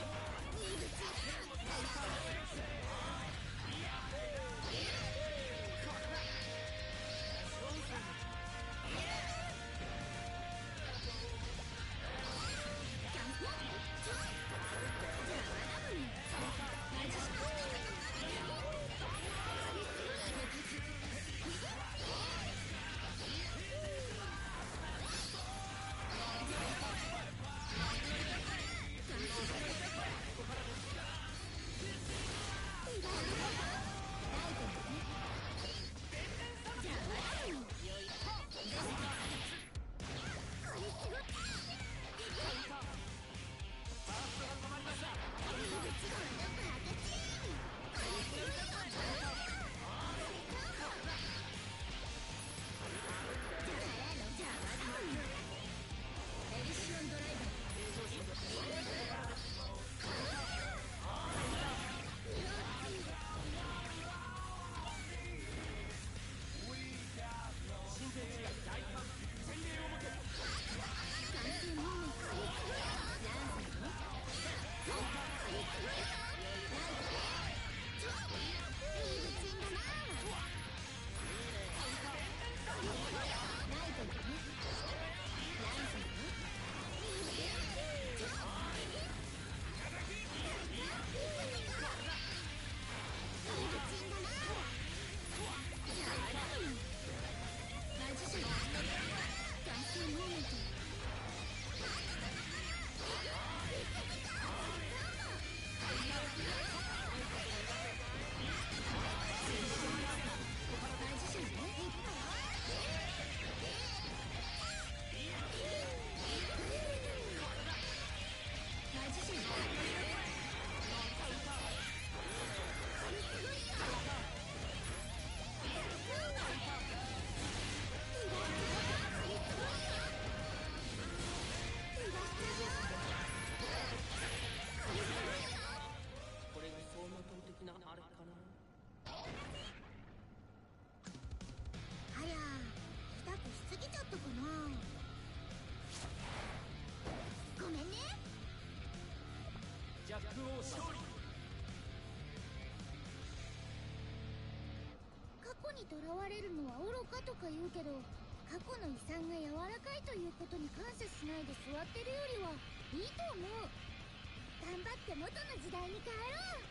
Speaker 3: エリシオンドライバ
Speaker 4: 親善試合第三洗礼をもて。
Speaker 3: ー完成モーメント。ランサーね。いいブチンだな。ナイトね。ランサーね。いいブチンだな。マジシャン完成モーメント。マジシャンね。マジシャン
Speaker 2: これが走馬灯的なあれかな。
Speaker 3: ありゃ痛くしすぎちゃったかな。ごめんね。
Speaker 4: ジャック王勝利。
Speaker 3: 過去にとらわれるのは愚かとか言うけど、過去の遺産が柔らかいということに感謝しないで座ってるよりはいいと思う。頑張って元の時代に帰ろう。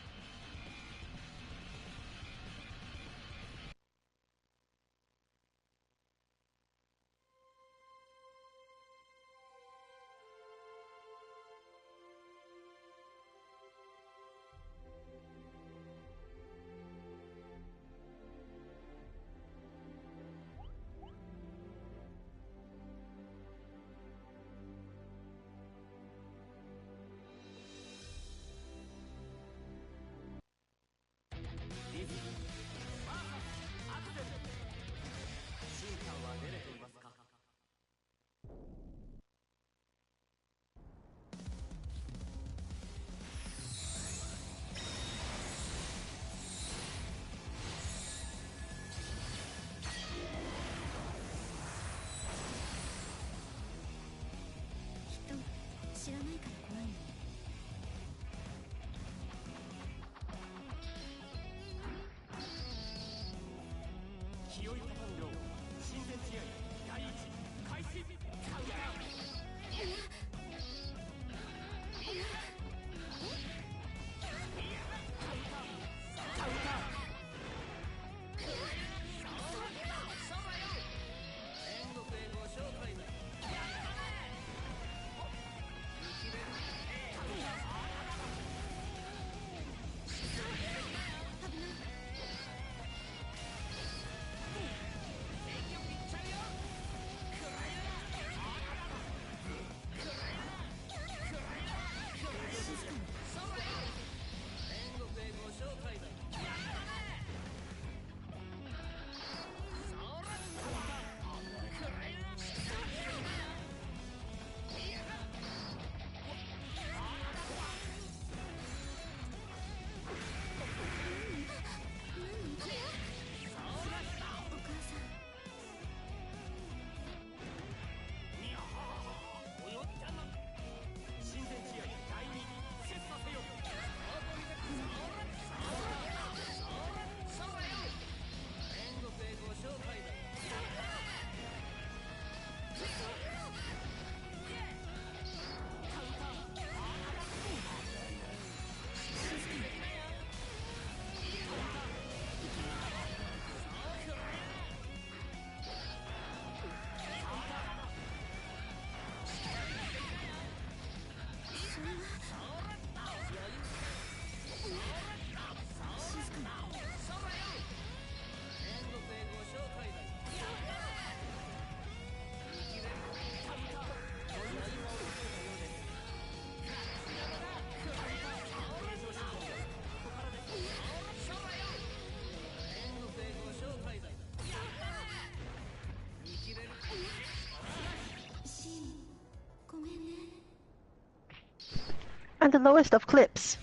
Speaker 1: And the lowest of clips.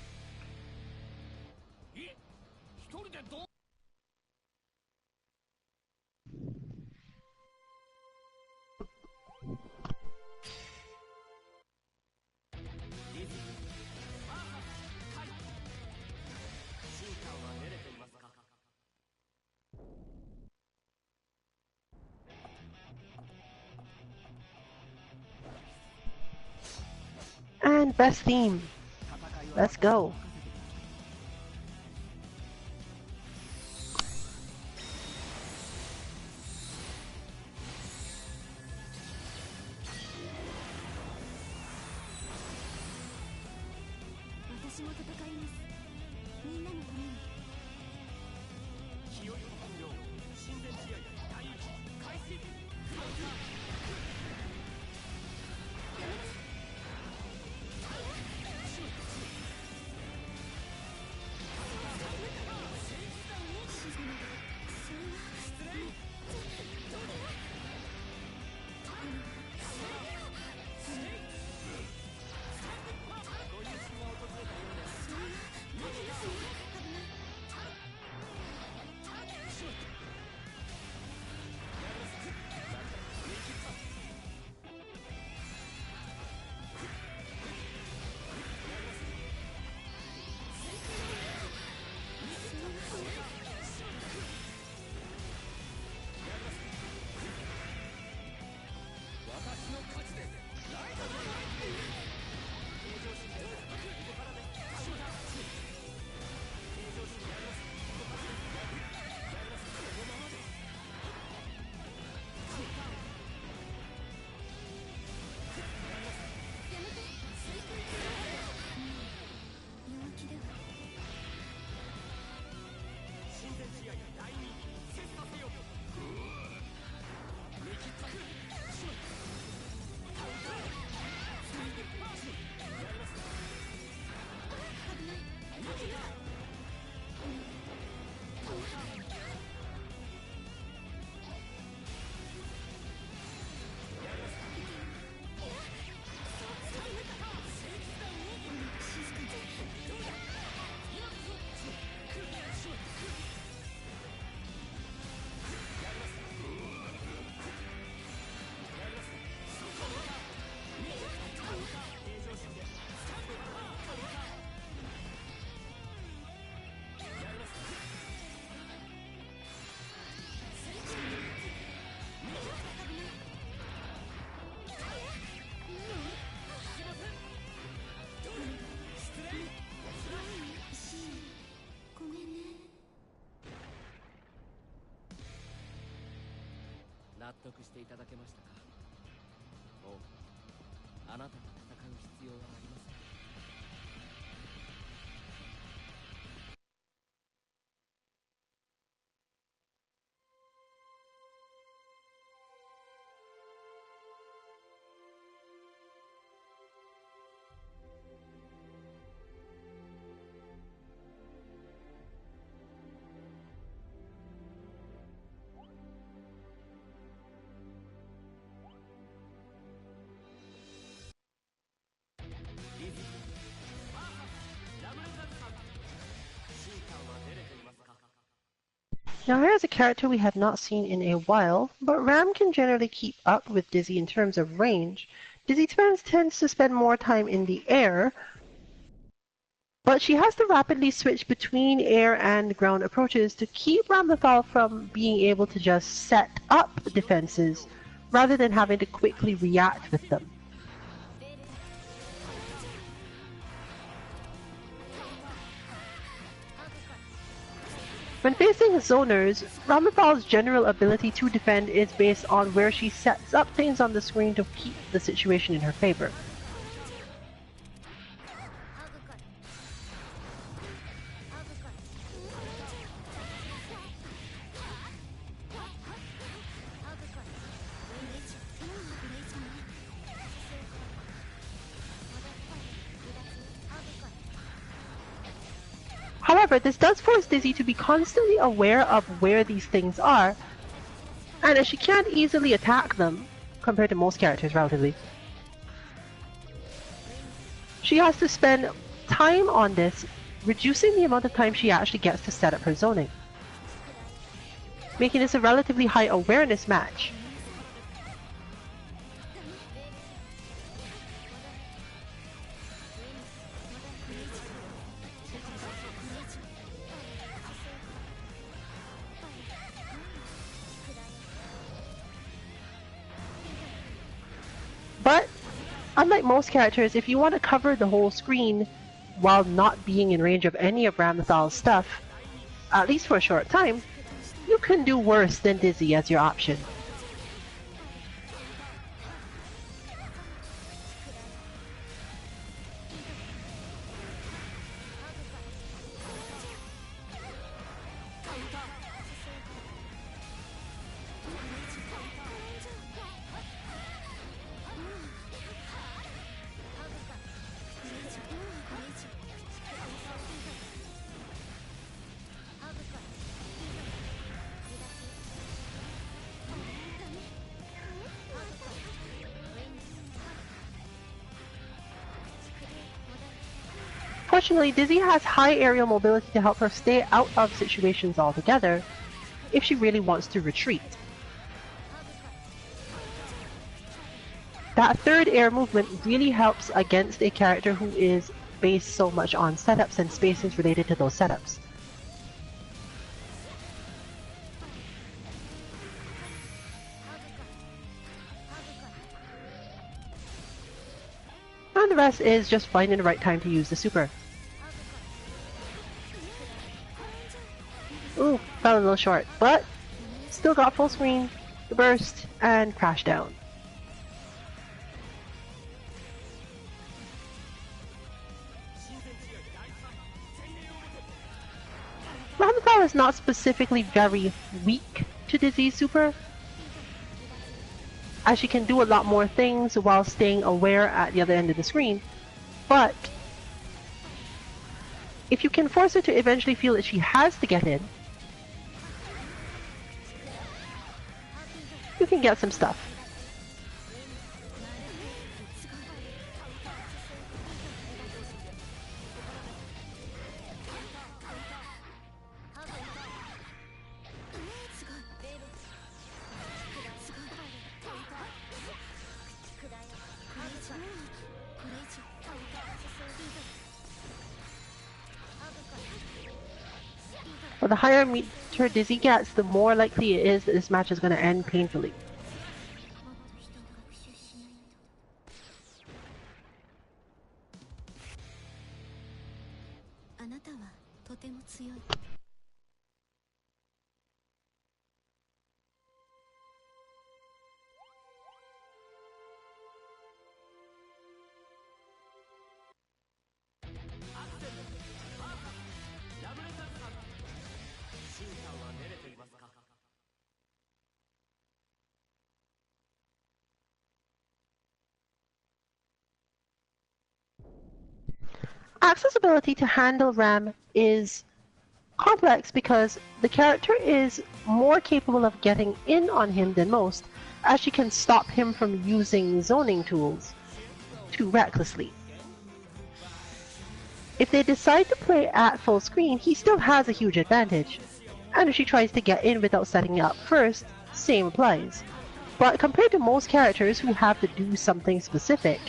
Speaker 2: 一人でどう
Speaker 1: And best theme. Let's go.納得していただけましたか。もうあなたと戦う必要はありません。Now here is a character we have not seen in a while, but Ram can generally keep up with Dizzy in terms of range. Dizzy tends to spend more time in the air, but she has to rapidly switch between air and ground approaches to keep Ramlethal from being able to just set up defenses, rather than having to quickly react with them. When facing zoners, Ramlethal's general ability to defend is based on where she sets up things on the screen to keep the situation in her favor. However, this does force Dizzy to be constantly aware of where these things are, and as she can't easily attack them, compared to most characters relatively, she has to spend time on this, reducing the amount of time she actually gets to set up her zoning, making this a relatively high awareness match. But unlike most characters, if you want to cover the whole screen while not being in range of any of Ramthal's stuff, at least for a short time, you can do worse than Dizzy as your option. Fortunately, Dizzy has high aerial mobility to help her stay out of situations altogether if she really wants to retreat. That third air movement really helps against a character who is based so much on setups and spaces related to those setups. And the rest is just finding the right time to use the super. Ooh, fell a little short, but still got full screen, the burst, and crash down. Ramthal is not specifically very weak to Dizzy's super, as she can do a lot more things while staying aware at the other end of the screen, but if you can force her to eventually feel that she has to get in, you can get some stuff. Well, the higher meter Dizzy gets, the more likely it is that this match is going to end painfully. Axel's ability to handle Ram is complex because the character is more capable of getting in on him than most, as she can stop him from using zoning tools too recklessly. If they decide to play at full screen, he still has a huge advantage, and if she tries to get in without setting it up first, same applies. But compared to most characters who have to do something specific,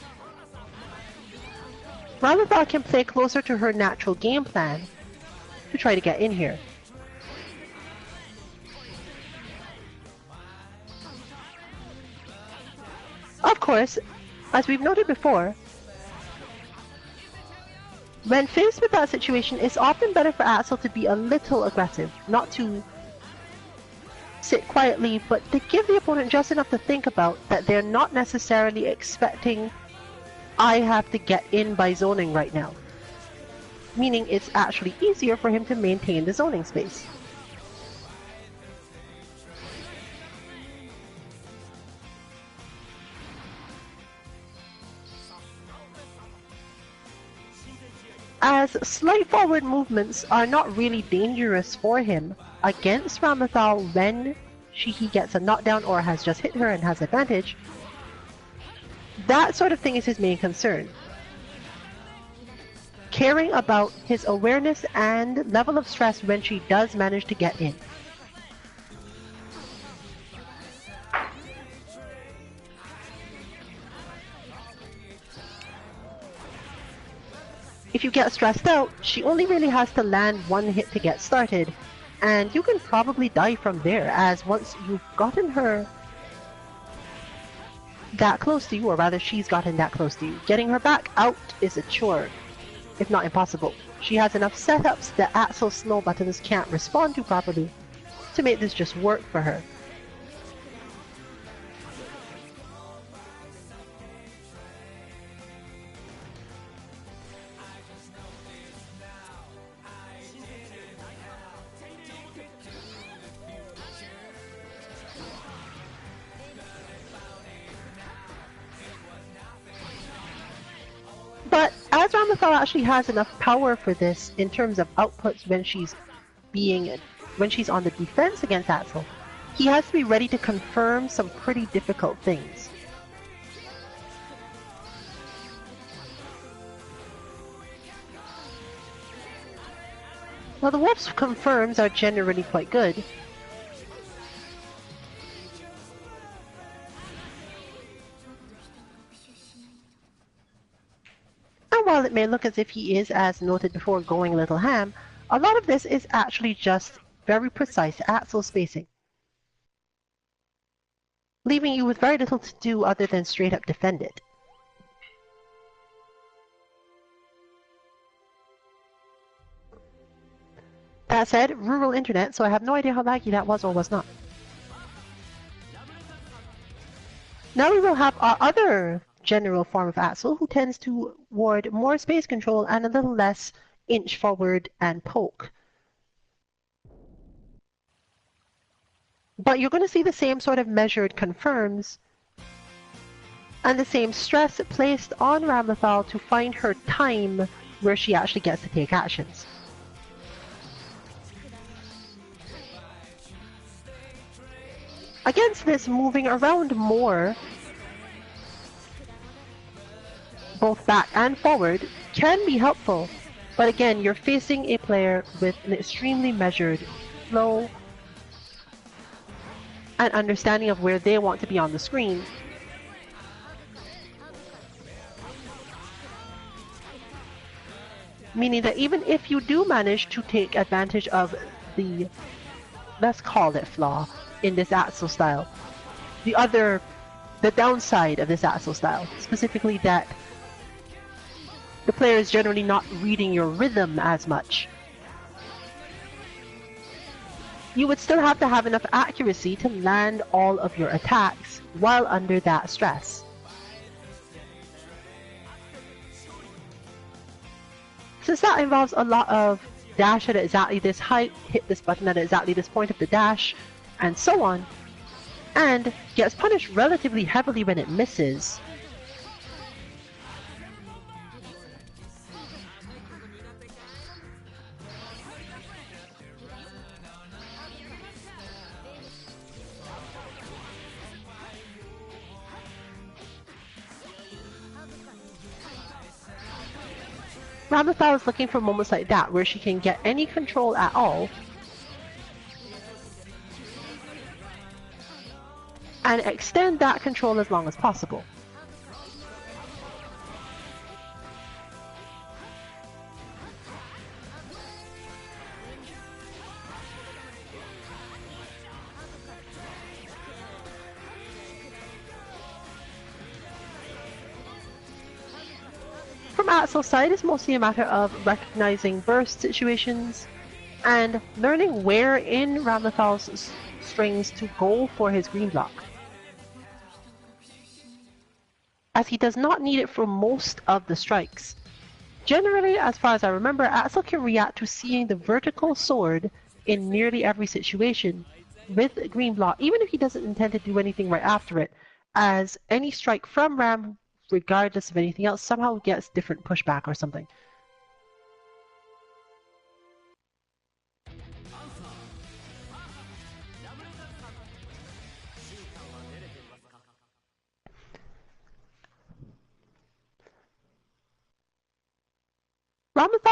Speaker 1: Ramthal can play closer to her natural game plan to try to get in here. Of course, as we've noted before, when faced with that situation, it's often better for Axel to be a little aggressive, not to sit quietly, but to give the opponent just enough to think about that they're not necessarily expecting I have to get in by zoning right now, meaning it's actually easier for him to maintain the zoning space. As slight forward movements are not really dangerous for him against Ramthal when he gets a knockdown or has just hit her and has advantage, that sort of thing is his main concern. caring about his awareness and level of stress when she does manage to get in. If you get stressed out, she only really has to land one hit to get started, and you can probably die from there, as once you've gotten her that close to you, or rather she's gotten that close to you, getting her back out is a chore, if not impossible. She has enough setups that Axel's snow buttons can't respond to properly to make this just work for her. But as Ramlethal actually has enough power for this in terms of outputs when she's on the defense against Axel, he has to be ready to confirm some pretty difficult things. Well, the Wolf's confirms are generally quite good. And while it may look as if he is, as noted before, going a little ham, a lot of this is actually just very precise Axel spacing, leaving you with very little to do other than straight up defend it. That said, rural internet, so I have no idea how laggy that was or was not. Now we will have our other general form of Axel, who tends toward more space control and a little less inch forward and poke. But you're going to see the same sort of measured confirms and the same stress placed on Ramlethal to find her time where she actually gets to take actions. Against this, moving around more, both back and forward, can be helpful, but again, you're facing a player with an extremely measured flow and understanding of where they want to be on the screen. Meaning that even if you do manage to take advantage of the, let's call it flaw, in this Axel style, the downside of this Axel style, specifically that the player is generally not reading your rhythm as much, you would still have to have enough accuracy to land all of your attacks while under that stress. Since that involves a lot of dash at exactly this height, hit this button at exactly this point of the dash, and so on, and gets punished relatively heavily when it misses, Ramlethal is looking for moments like that where she can get any control at all and extend that control as long as possible. From Axel's side, it's mostly a matter of recognizing burst situations and learning where in Ramlethal's strings to go for his green block, as he does not need it for most of the strikes. Generally, as far as I remember, Axel can react to seeing the vertical sword in nearly every situation with green block, even if he doesn't intend to do anything right after it, as any strike from Ram, regardless of anything else, somehow gets different pushback or something.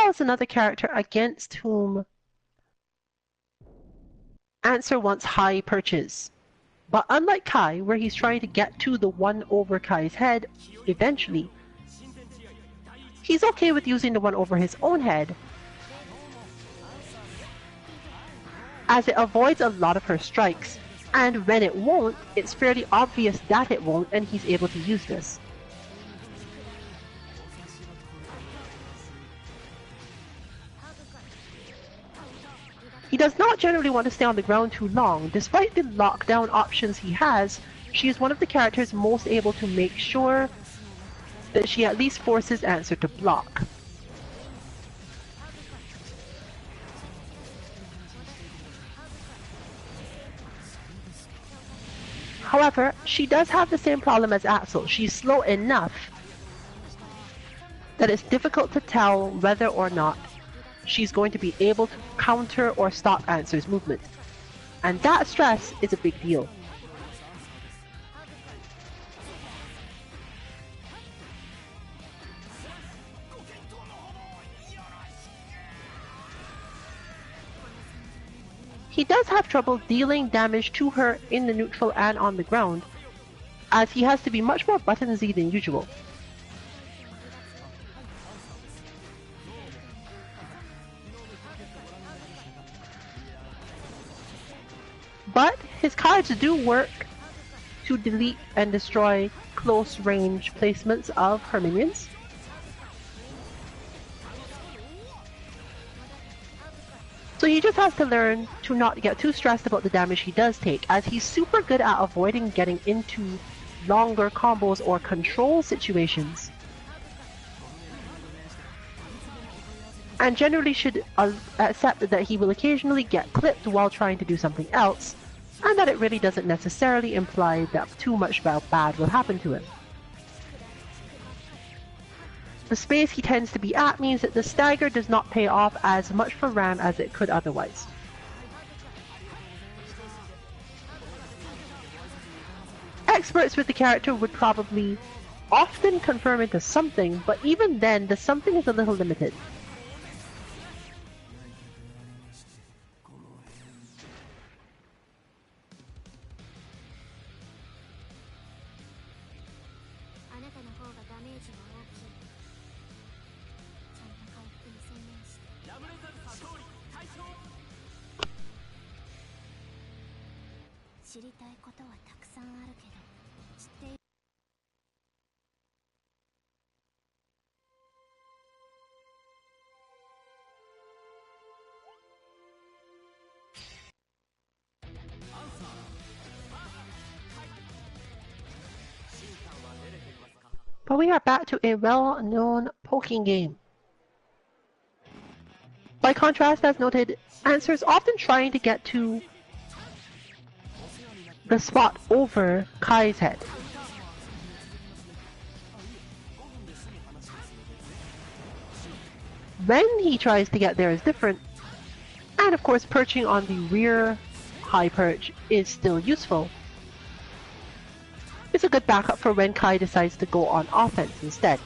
Speaker 1: well as another character against whom Answer wants high perches. But unlike Kai, where he's trying to get to the one over Kai's head eventually, he's okay with using the one over his own head, as it avoids a lot of her strikes, and when it won't, it's fairly obvious that it won't, and he's able to use this. He does not generally want to stay on the ground too long. Despite the lockdown options he has, she is one of the characters most able to make sure that she at least forces Answer to block. However, she does have the same problem as Axel. She's slow enough that it's difficult to tell whether or not she's going to be able to counter or stop Answer's movement. And that stress is a big deal. He does have trouble dealing damage to her in the neutral and on the ground, as he has to be much more buttonsy than usual. But his cards do work to delete and destroy close range placements of her minions. So he just has to learn to not get too stressed about the damage he does take, as he's super good at avoiding getting into longer combos or control situations. And generally should accept that he will occasionally get clipped while trying to do something else, and that it really doesn't necessarily imply that too much bad will happen to him. The space he tends to be at means that the stagger does not pay off as much for Ram as it could otherwise. Experts with the character would probably often confirm into something, but even then the something is a little limited. But we are back to a well-known poking game. By contrast, as noted, Answer is often trying to get to the spot over Kai's head. When he tries to get there is different, and of course perching on the rear high perch is still useful. It's a good backup for when Kai decides to go on offense instead.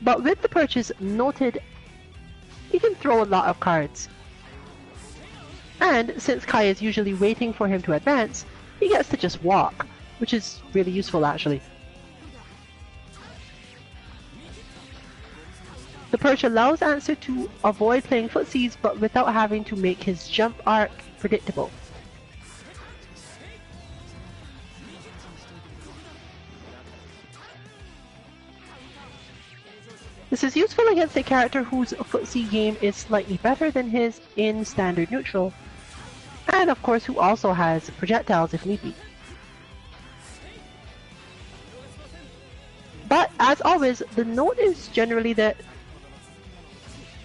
Speaker 1: But with the perches noted, he can throw a lot of cards. And since Kai is usually waiting for him to advance, he gets to just walk, which is really useful actually. The perch allows Answer to avoid playing footsies, but without having to make his jump arc predictable. This is useful against a character whose footsie game is slightly better than his in standard neutral, and of course who also has projectiles if need be. But as always, the note is generally that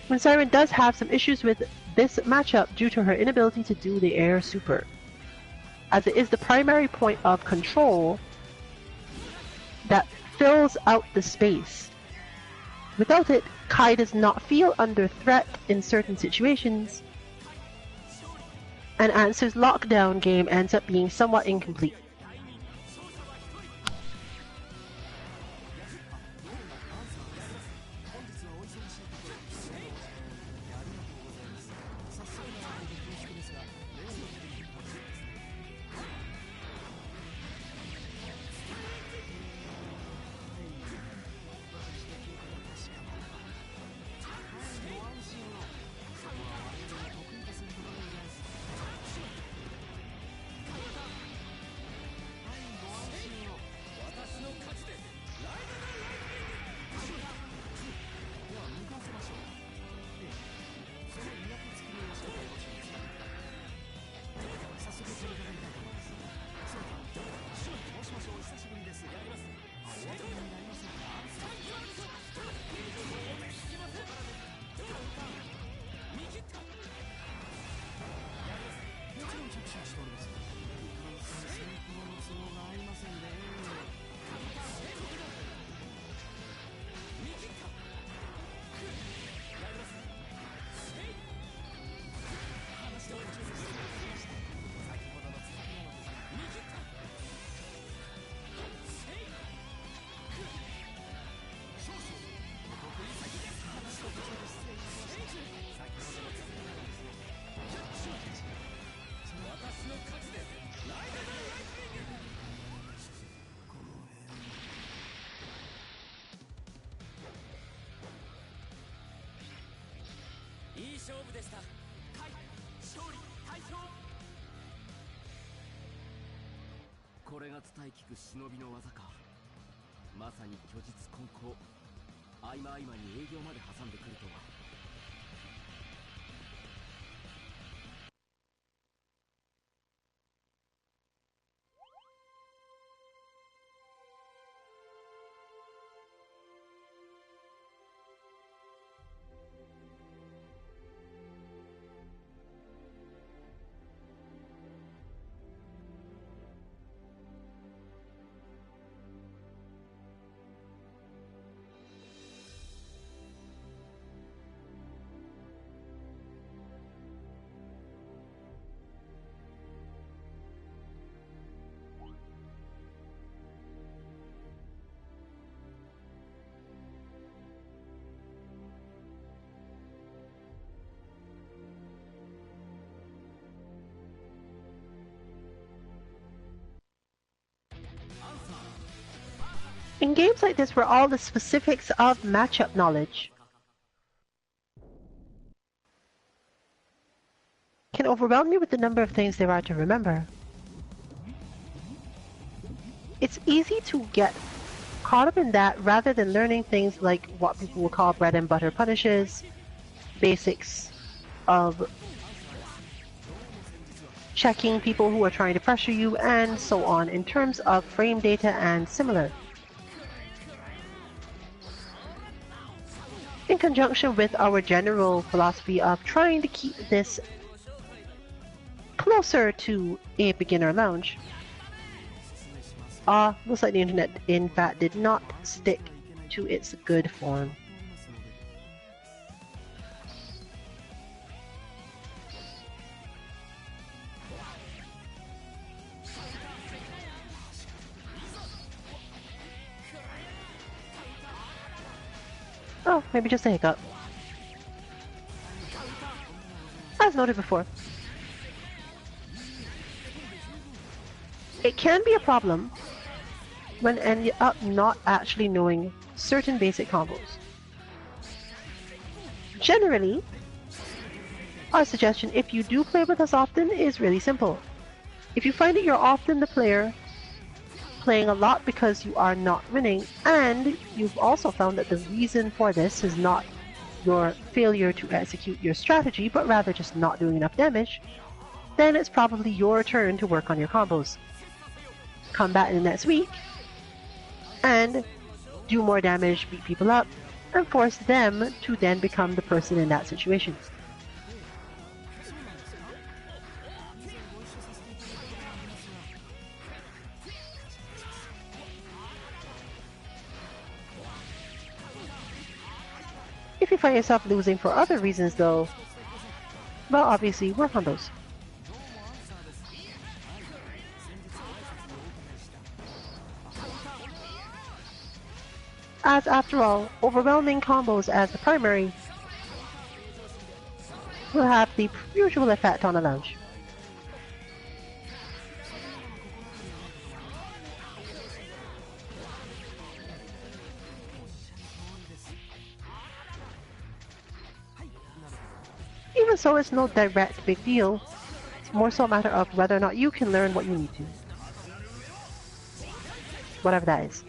Speaker 1: when Siren does have some issues with this matchup due to her inability to do the air super, as it is the primary point of control that fills out the space. Without it, Kai does not feel under threat in certain situations, and Answer's lockdown game ends up being somewhat incomplete.
Speaker 4: 勝負でした。はい、勝利大勝。これが伝え聞く忍びの技か。まさに虚実混交、合間合間に営業まで挟んでくるとは。
Speaker 1: In games like this where all the specifics of matchup knowledge can overwhelm you with the number of things there are to remember, it's easy to get caught up in that rather than learning things like what people will call bread and butter punishes, basics of checking people who are trying to pressure you, and so on in terms of frame data and similar. In conjunction with our general philosophy of trying to keep this closer to a beginner lounge, looks like the internet in fact did not stick to its good form. Oh, maybe just a hiccup. As noted before, it can be a problem when end up not actually knowing certain basic combos. Generally, our suggestion, if you do play with us often, is really simple. If you find that you're often the player playing a lot because you are not winning, and you've also found that the reason for this is not your failure to execute your strategy, but rather just not doing enough damage, then it's probably your turn to work on your combos. Come back in the next week and do more damage, beat people up, and force them to then become the person in that situation. If you find yourself losing for other reasons though, well, obviously work on those. As after all, overwhelming combos as the primary will have the usual effect on a lounge. Even so, it's no direct big deal. It's more so a matter of whether or not you can learn what you need to. Whatever that is.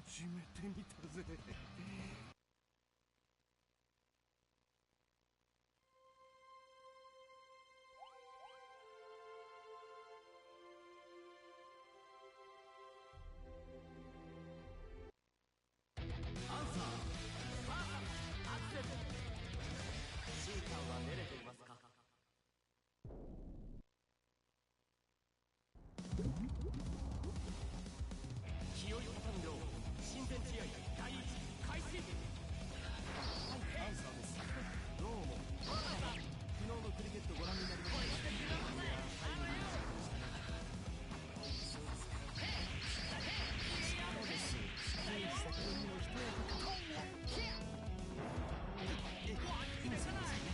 Speaker 4: 初めて見たぜ。アンサーアクセル。シーターは練れていますか？清いパターン量親善試合第一開始。はい、アンサーです。どうも。昨日のクリケットご覧になりましたか？いや、最後に見せてましたね。そうです。ステージ先ほどにも一役か。今そうですよね。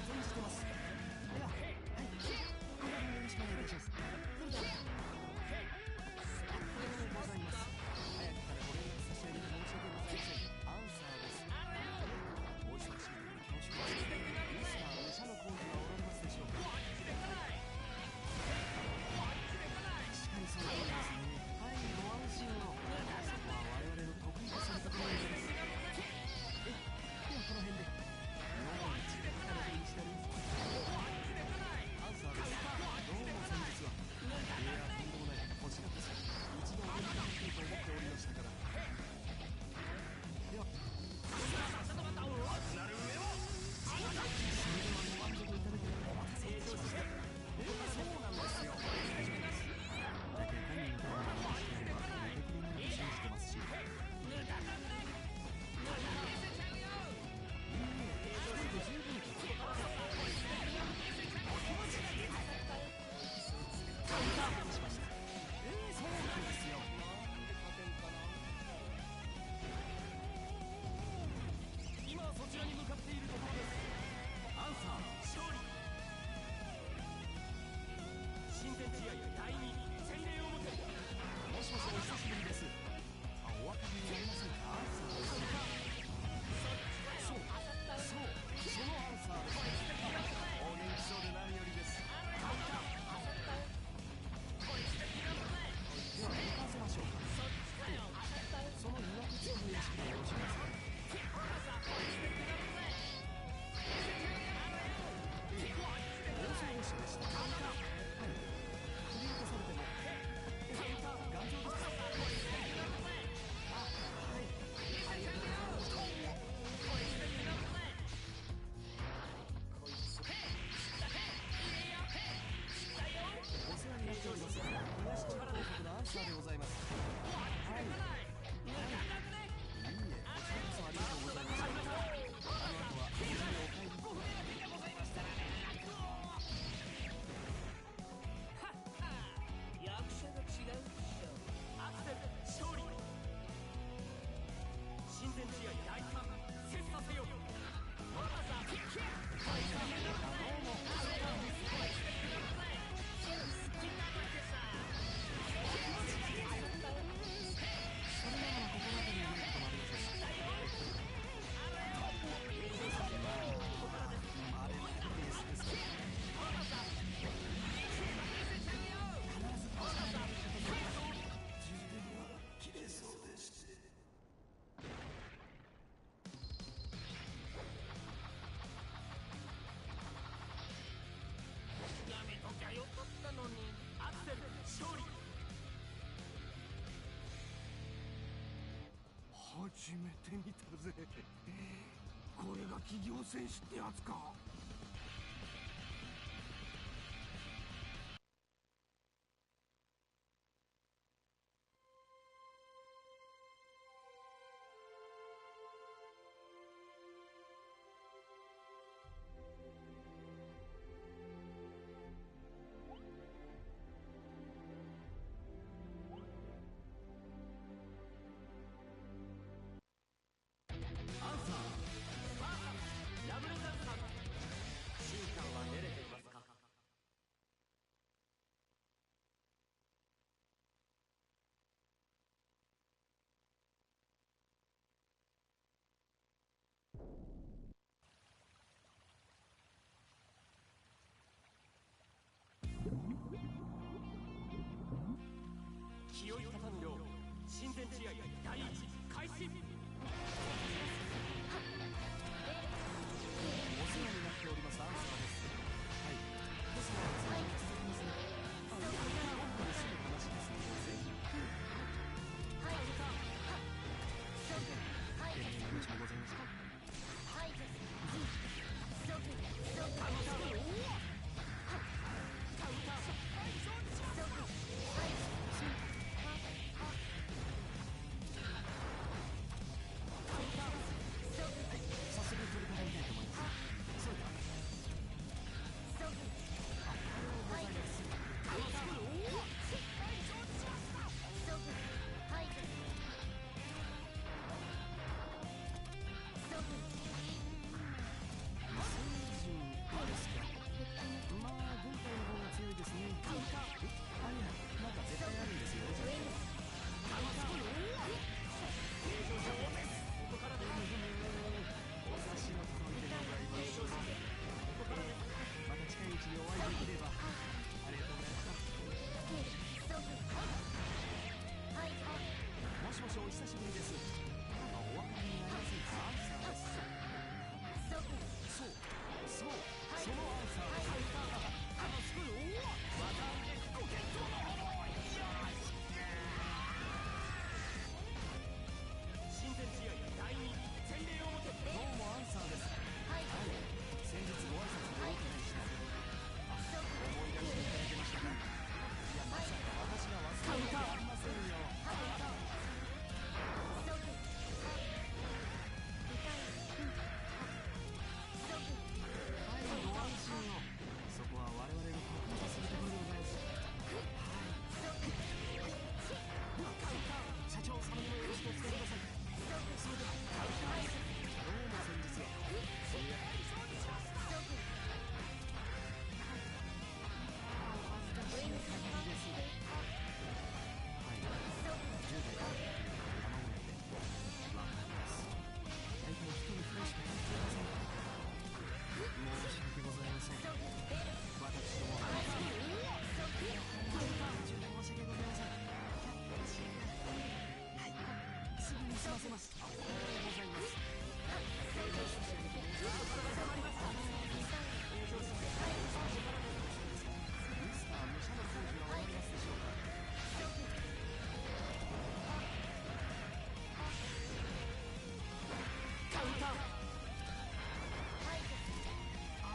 Speaker 4: 存じてます。では、はい、これからよろしくお願いいたします。それではございます。早くからご連絡差し上げて申し訳ございません。アンサーです。お忙しいところ恐縮です。ミスター武者のコーチがおられますでしょうか？しかりそうなんですね。はい、ご安心を。そこは我々の得意とするところです。ではこの辺で。日本一で働く西成。アンサーです。どうも先日は。いや、とんでもない。こちらこそ。一度お目にかかりたいと思っておりましたから。では。なる上は。それではご満足いただければお待たせいたしました。そうなんですよ。大丈夫です。だけど本人からの話であれば無敵になると信じてますし。十分と。しました。そうなんですよ。今はそちらに向かっているところです。アンサー勝利。親善試合第2洗礼を持て。もしもしお久しぶりです。お分かりになりませんか？アンサーです。そうそのアンサーです。お元気そうで何よりです。では向かわせましょう。その曰くつきの意識でよろしいですか？暴走列車でした。はい。振り落とされても頑丈ですか？はい。ありがとうございます。お世話になっております。東東広告のアンサーでございます。はい。いいえ、こちらこそありがとうございます。あの後は無事にお帰り。ご不明でございましたら連絡を。
Speaker 2: 役者が違うっしょ。
Speaker 4: アクセル勝利。親善試合第3切磋せよ。それならここまでにいることもありません。あれだけベースですから。必ずお力になることになります。充電が切れそうでして。
Speaker 2: やめときゃよかったのに。
Speaker 4: アクセル勝利。初めて見たぜ。これが企業戦士ってやつか。アンサーラブレターさん。シーターは練れていますか？清い方のよう親親善試合第一開始。お世話になっておりますアンサーです。はい。ですが続きますね。本当にすぐ話ですのでぜひ。はい。よろしくございました。はい。早速取り掛かりたいと思います。そうだ。まあ軍隊の方が強いですね。あ、いや、なんか絶対あるんですよ。ここからでお察しの通りでございます。ここからでまた近いうちにお会いできれば。ありがとうございました。もしもし、お久しぶりです。お分かりになりませんか？アンサーです。そう、そのアンサーです。すごい。またご検討のほどよし。親善試合第2洗礼をもて。どうもアンサーです。はい。先日ご挨拶でお伺いした。思い出していただけましたか？いや、まさか私が忘れる気ありませんよ。はい、ご安心を。そこは我々が確認するところでございます。社長様にもよろしくお伝えください。それではどうも先日はそうやってお恥ずかしい限りです。はい、10代から山小屋でわかります。大体一人二人しかやっていません。申し訳ございません。私どもは申し訳ございません。はい、すぐに済ませます。おはようございます。ミスター武者の工事が終わりますでしょうか？カウンター。あ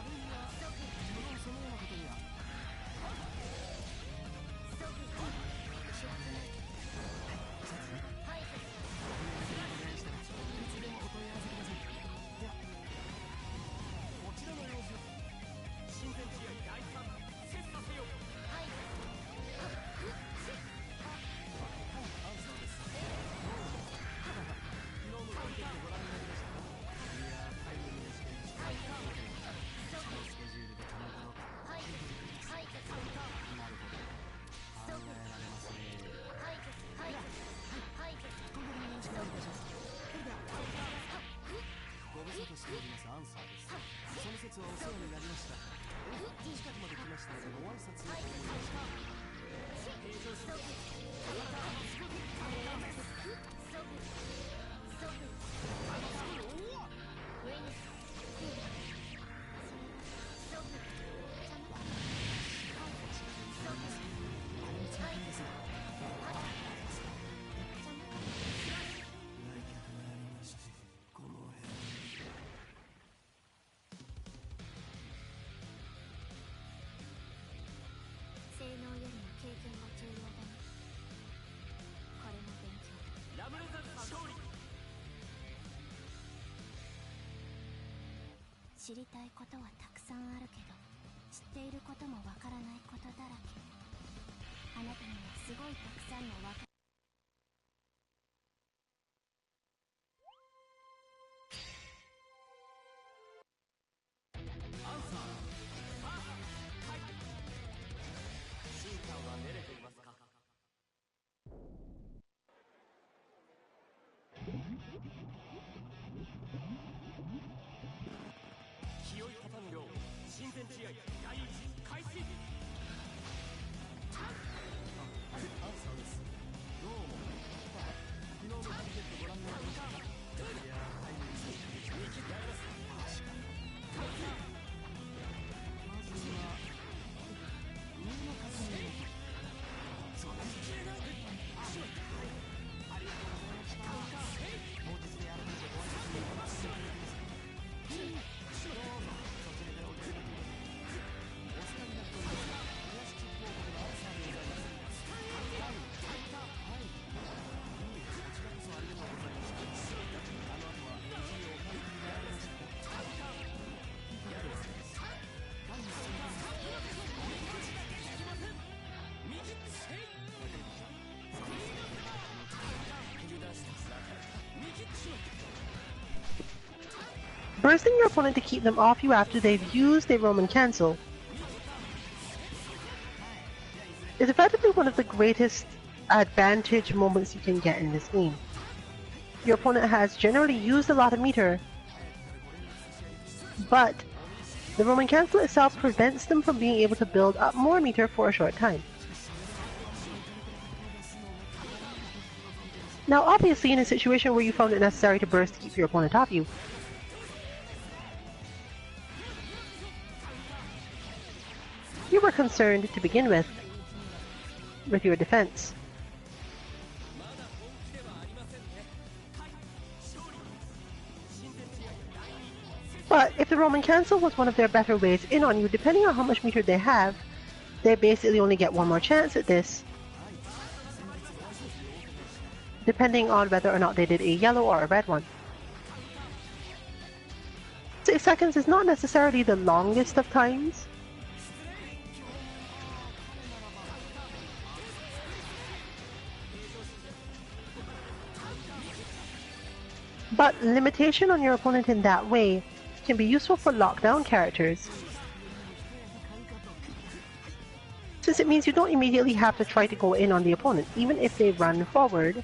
Speaker 4: るいは自分そのようなことには。ご無沙汰しておりますアンサーです。その説はお世話になりました。近くまで来ましたのでご挨拶をと思いました。
Speaker 3: 性能よりも経験が重要だね。これも勉強だ。
Speaker 4: ラムレザル勝利。
Speaker 3: 知りたいことはたくさんあるけど、知っていることもわからないことだらけ。あなたにはすごいたくさんのわか
Speaker 4: アンサー。はい。シンカーは練れていますか？清い方のよう親善試合第一開始。アンサーです。
Speaker 1: bursting your opponent to keep them off you after they've used a Roman cancel is effectively one of the greatest advantage moments you can get in this game. Your opponent has generally used a lot of meter, but the Roman cancel itself prevents them from being able to build up more meter for a short time. Now obviously in a situation where you found it necessary to burst to keep your opponent off you, you were concerned to begin with your defense. But if the Roman cancel was one of their better ways in on you, depending on how much meter they have, they basically only get one more chance at this, depending on whether or not they did a yellow or a red one. 6 seconds is not necessarily the longest of times, but limitation on your opponent in that way can be useful for lockdown characters, since it means you don't immediately have to try to go in on the opponent, even if they run forward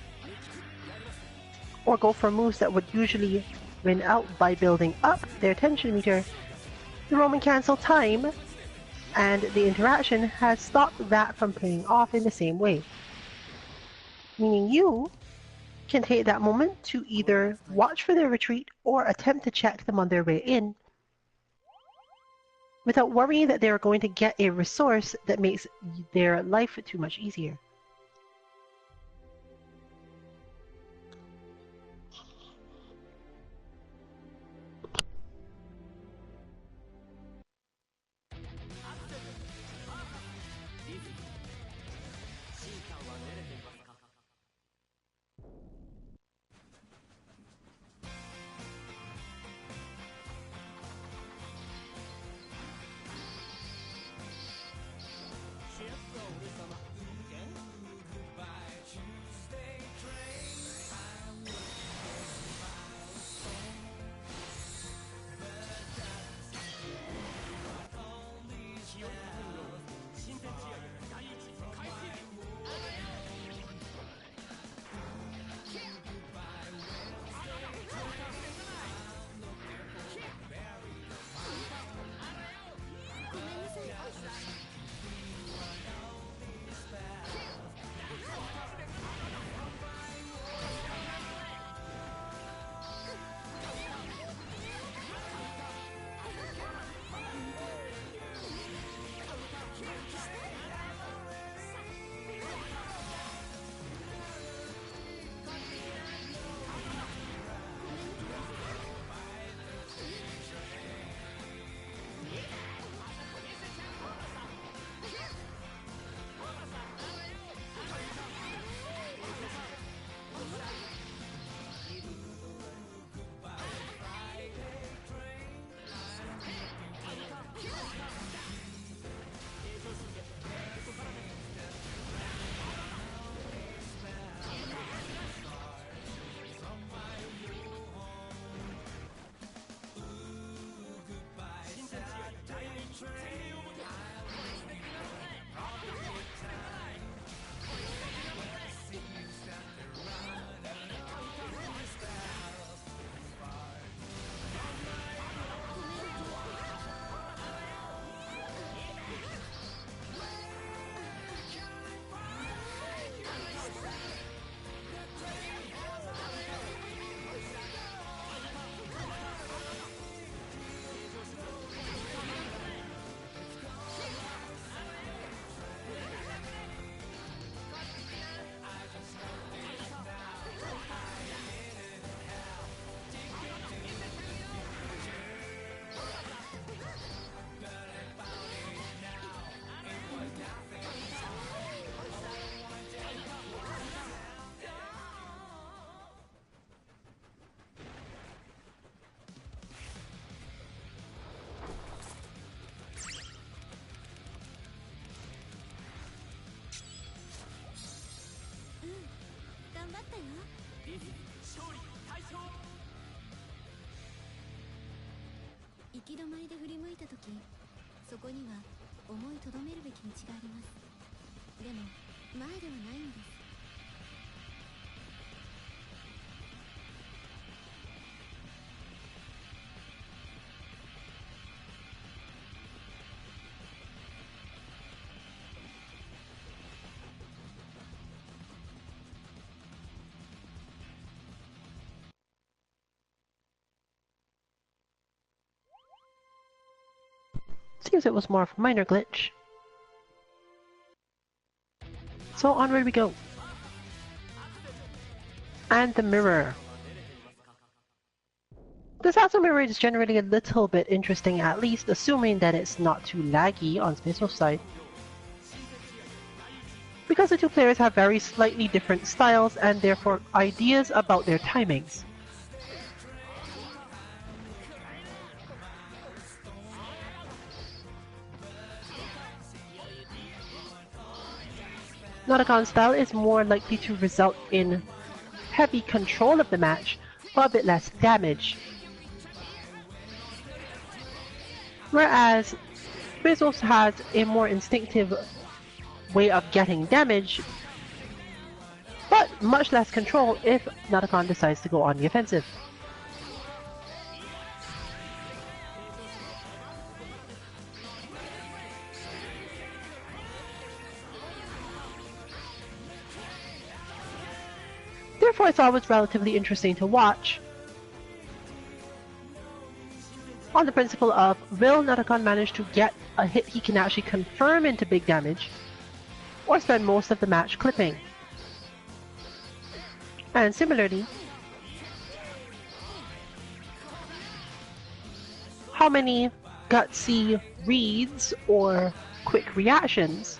Speaker 1: or go for moves that would usually win out by building up their tension meter. The Roman cancel time and the interaction has stopped that from paying off in the same way, meaning you can take that moment to either watch for their retreat or attempt to check them on their way in without worrying that they're going to get a resource that makes their life too much easier.
Speaker 3: 行き止まりで振り向いた時、そこには思いとどめるべき道があります。でも前ではないのです。
Speaker 1: Seems it was more of a minor glitch. So onward we go. And the mirror. This Axle mirror is generally a little bit interesting, at least assuming that it's not too laggy on Space Wolf's side. Because the two players have very slightly different styles and therefore ideas about their timings. Notacon's style is more likely to result in heavy control of the match, but a bit less damage. Whereas Space Wolf has a more instinctive way of getting damage, but much less control if Notacon decides to go on the offensive. Therefore, it's always relatively interesting to watch, on the principle of, will Notacon manage to get a hit he can actually confirm into big damage, or spend most of the match clipping? And similarly, how many gutsy reads or quick reactions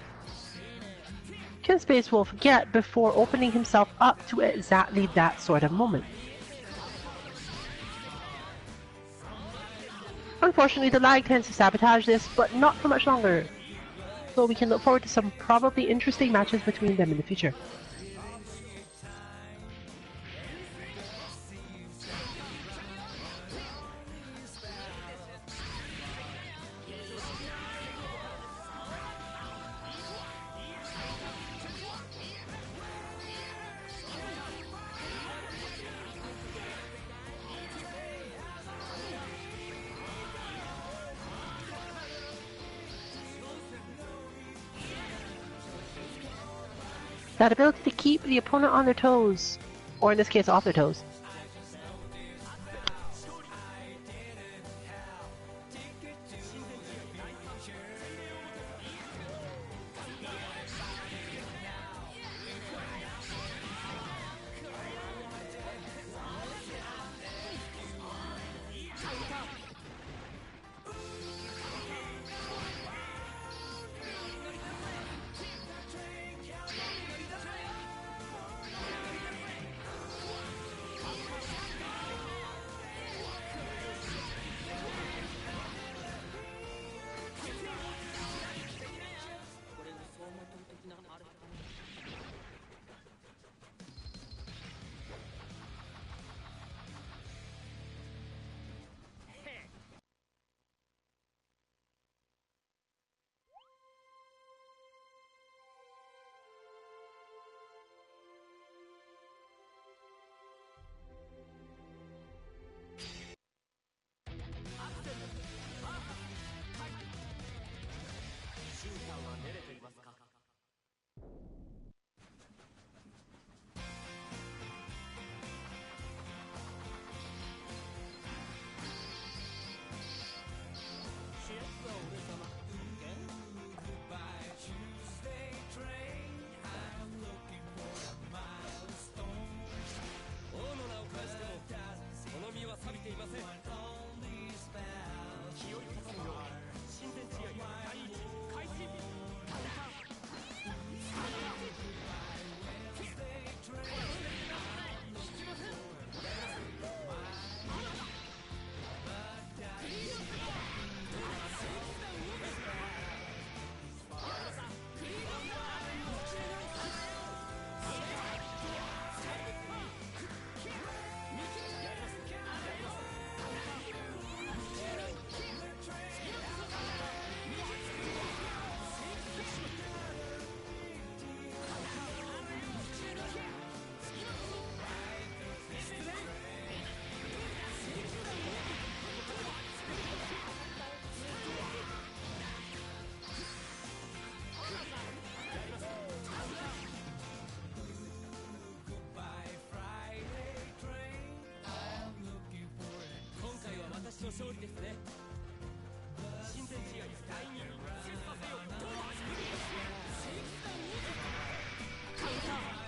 Speaker 1: can Space Wolf get before opening himself up to exactly that sort of moment? Unfortunately, the lag tends to sabotage this, but not for much longer. So we can look forward to some probably interesting matches between them in the future. That ability to keep the opponent on their toes, or in this case off their toes.
Speaker 2: 勝利ですね。親善試合第2出させよ。どう足首正義弾王者カウンター。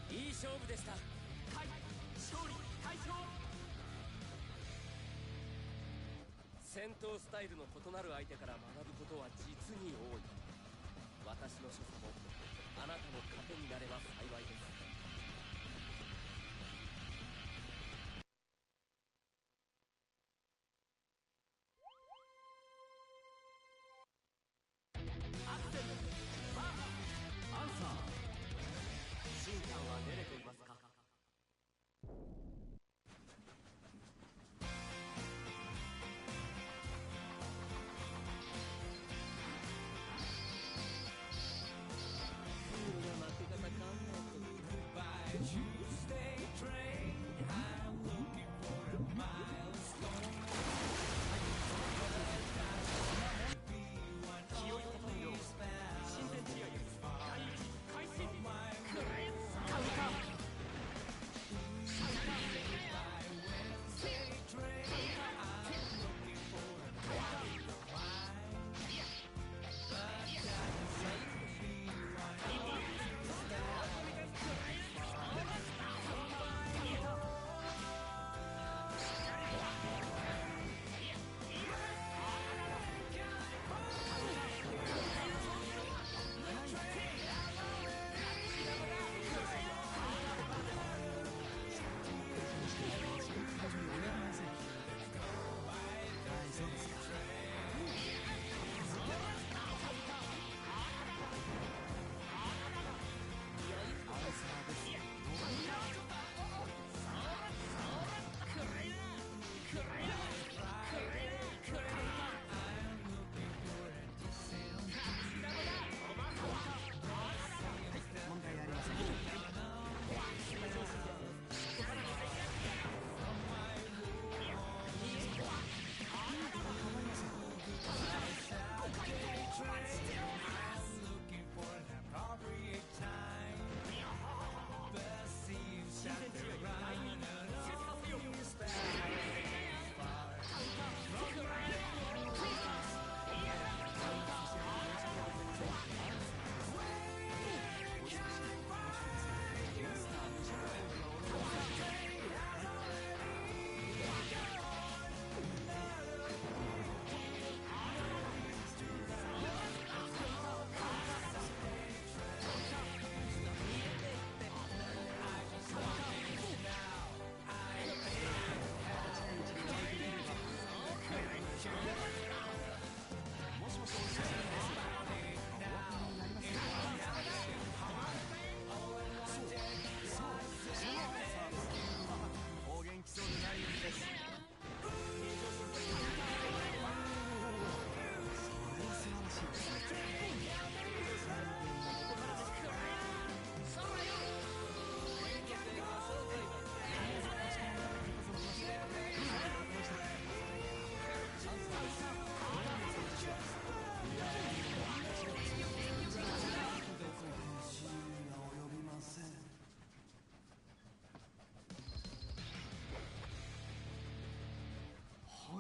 Speaker 2: いい勝負でした。はい、勝利快勝。戦闘スタイルの異なる相手から学ぶことは実に多い。私の所作もあなたの糧になれば幸いです。アクセルバーアンサー。シンちゃんは寝れていますか？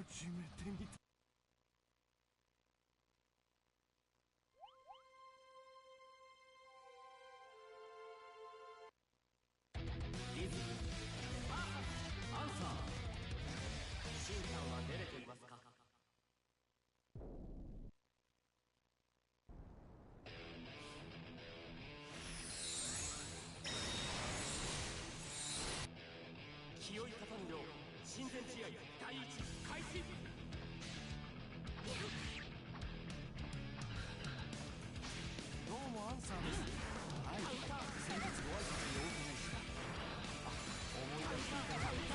Speaker 5: 初めて見た。
Speaker 4: 親善試合第一開始。
Speaker 5: どうもアンサーです。はい、先日ご挨拶にお伺いした。あ、思い出していただいて。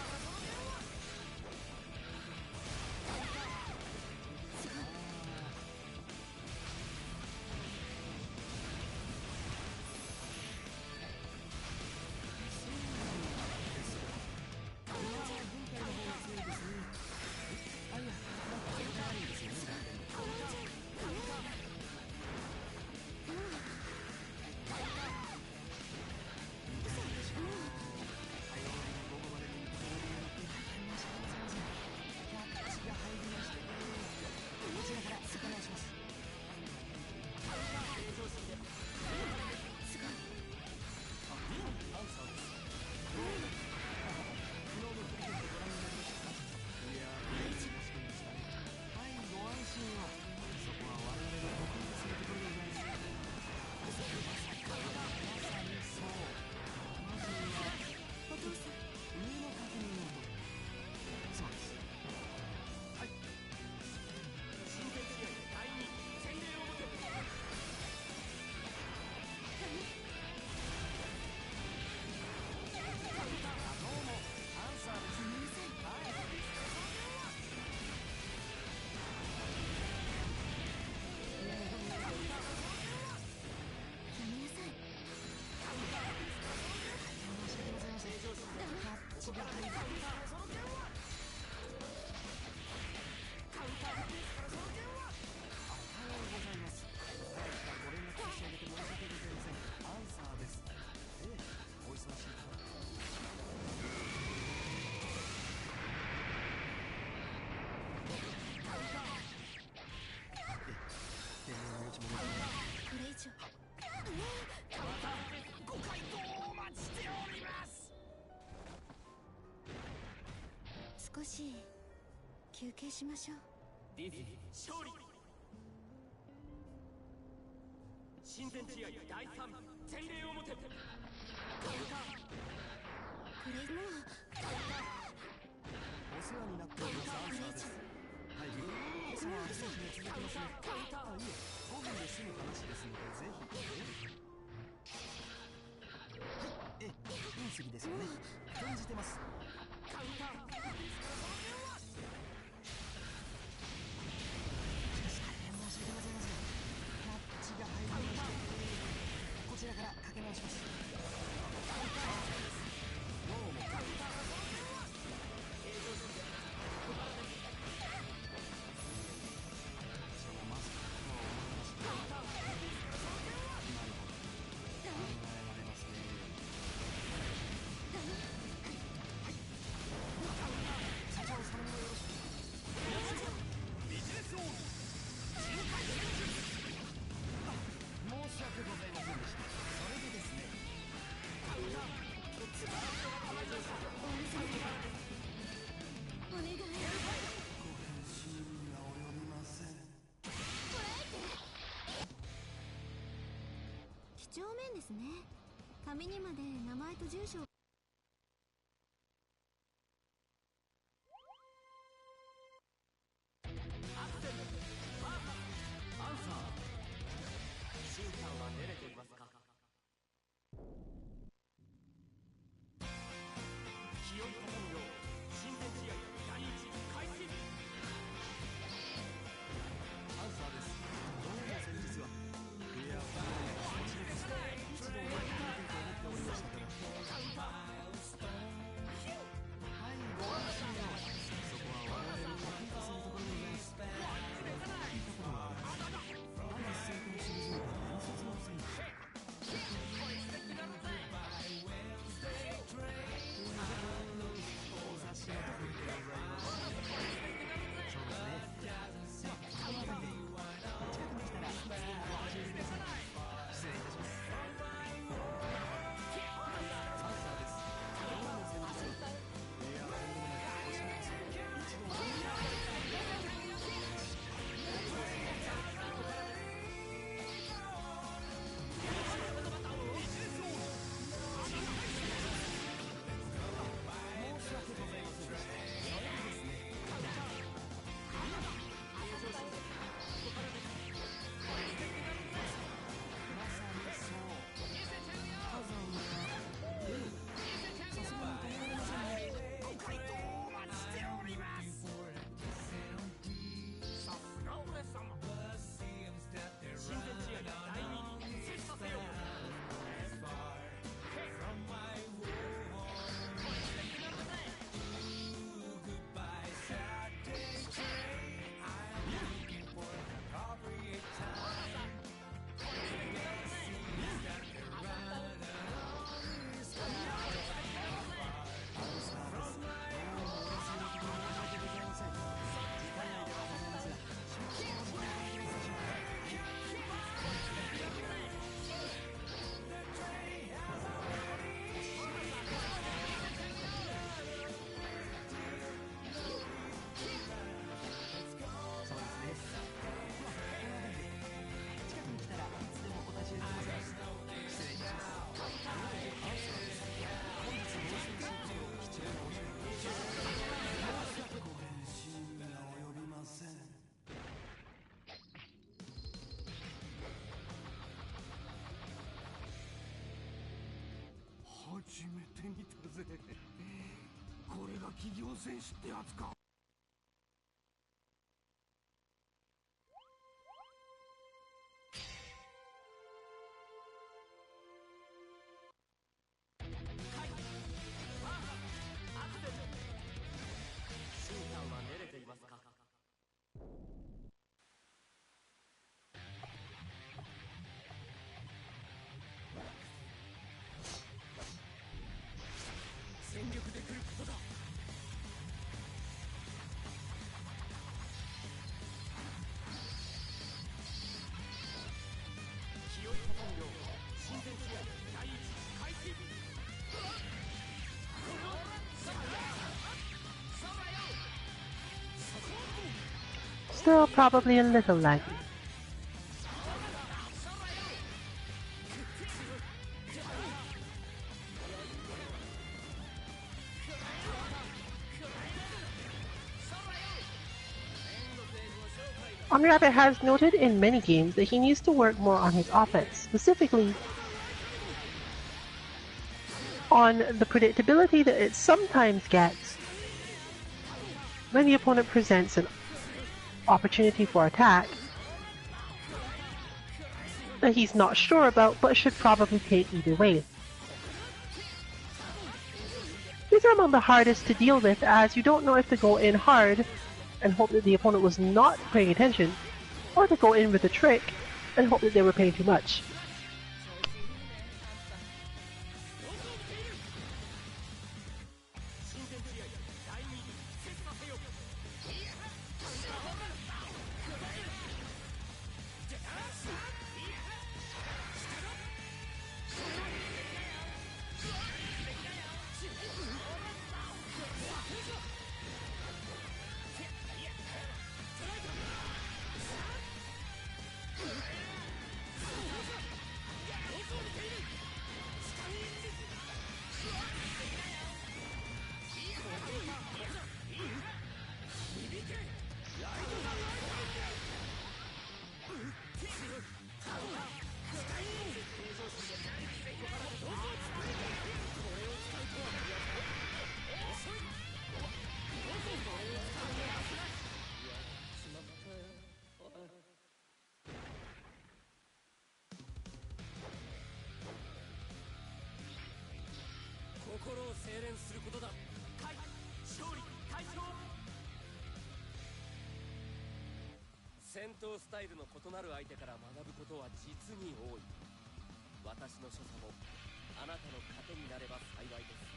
Speaker 3: 少し休憩しましょう。
Speaker 4: ディズニー勝利。親善試合第3洗礼表。
Speaker 3: これもう
Speaker 5: お世話になっておりますアンサーです。はい、今朝はぜひ続きますね。あ、いえ、5分で済む話ですのでぜひ。はい、隕石ですよね。感じてます。
Speaker 4: カウンター。
Speaker 5: 申し訳ございません。キャッチが入りまして、こちらからかけ直します。どうも。
Speaker 3: お願い。几帳面ですね。紙にまで名前と住所を。
Speaker 4: アンサー。しんちゃんは寝れていますか。気を高むよう親善試合第一開始。
Speaker 5: アンサーです。どうも先日はいや、一度思いっきりと思っておりましたから。初めて見たぜ。これが企業戦士ってやつか。全力で来ることだ。清いパタン量親善試合第一開始。
Speaker 1: Still probably a little laggy. OmniRapid has noted in many games that he needs to work more on his offense, specifically on the predictability that it sometimes gets when the opponent presents an opportunity for attack that he's not sure about but should probably take either way. These are among the hardest to deal with, as you don't know if to go in hard and hope that the opponent was not paying attention, or to go in with a trick and hope that they were paying too much.
Speaker 5: Fight! 戦闘スタイルの異なる相手から学ぶことは実に多い。私の所作もあなたの糧になれば幸いです。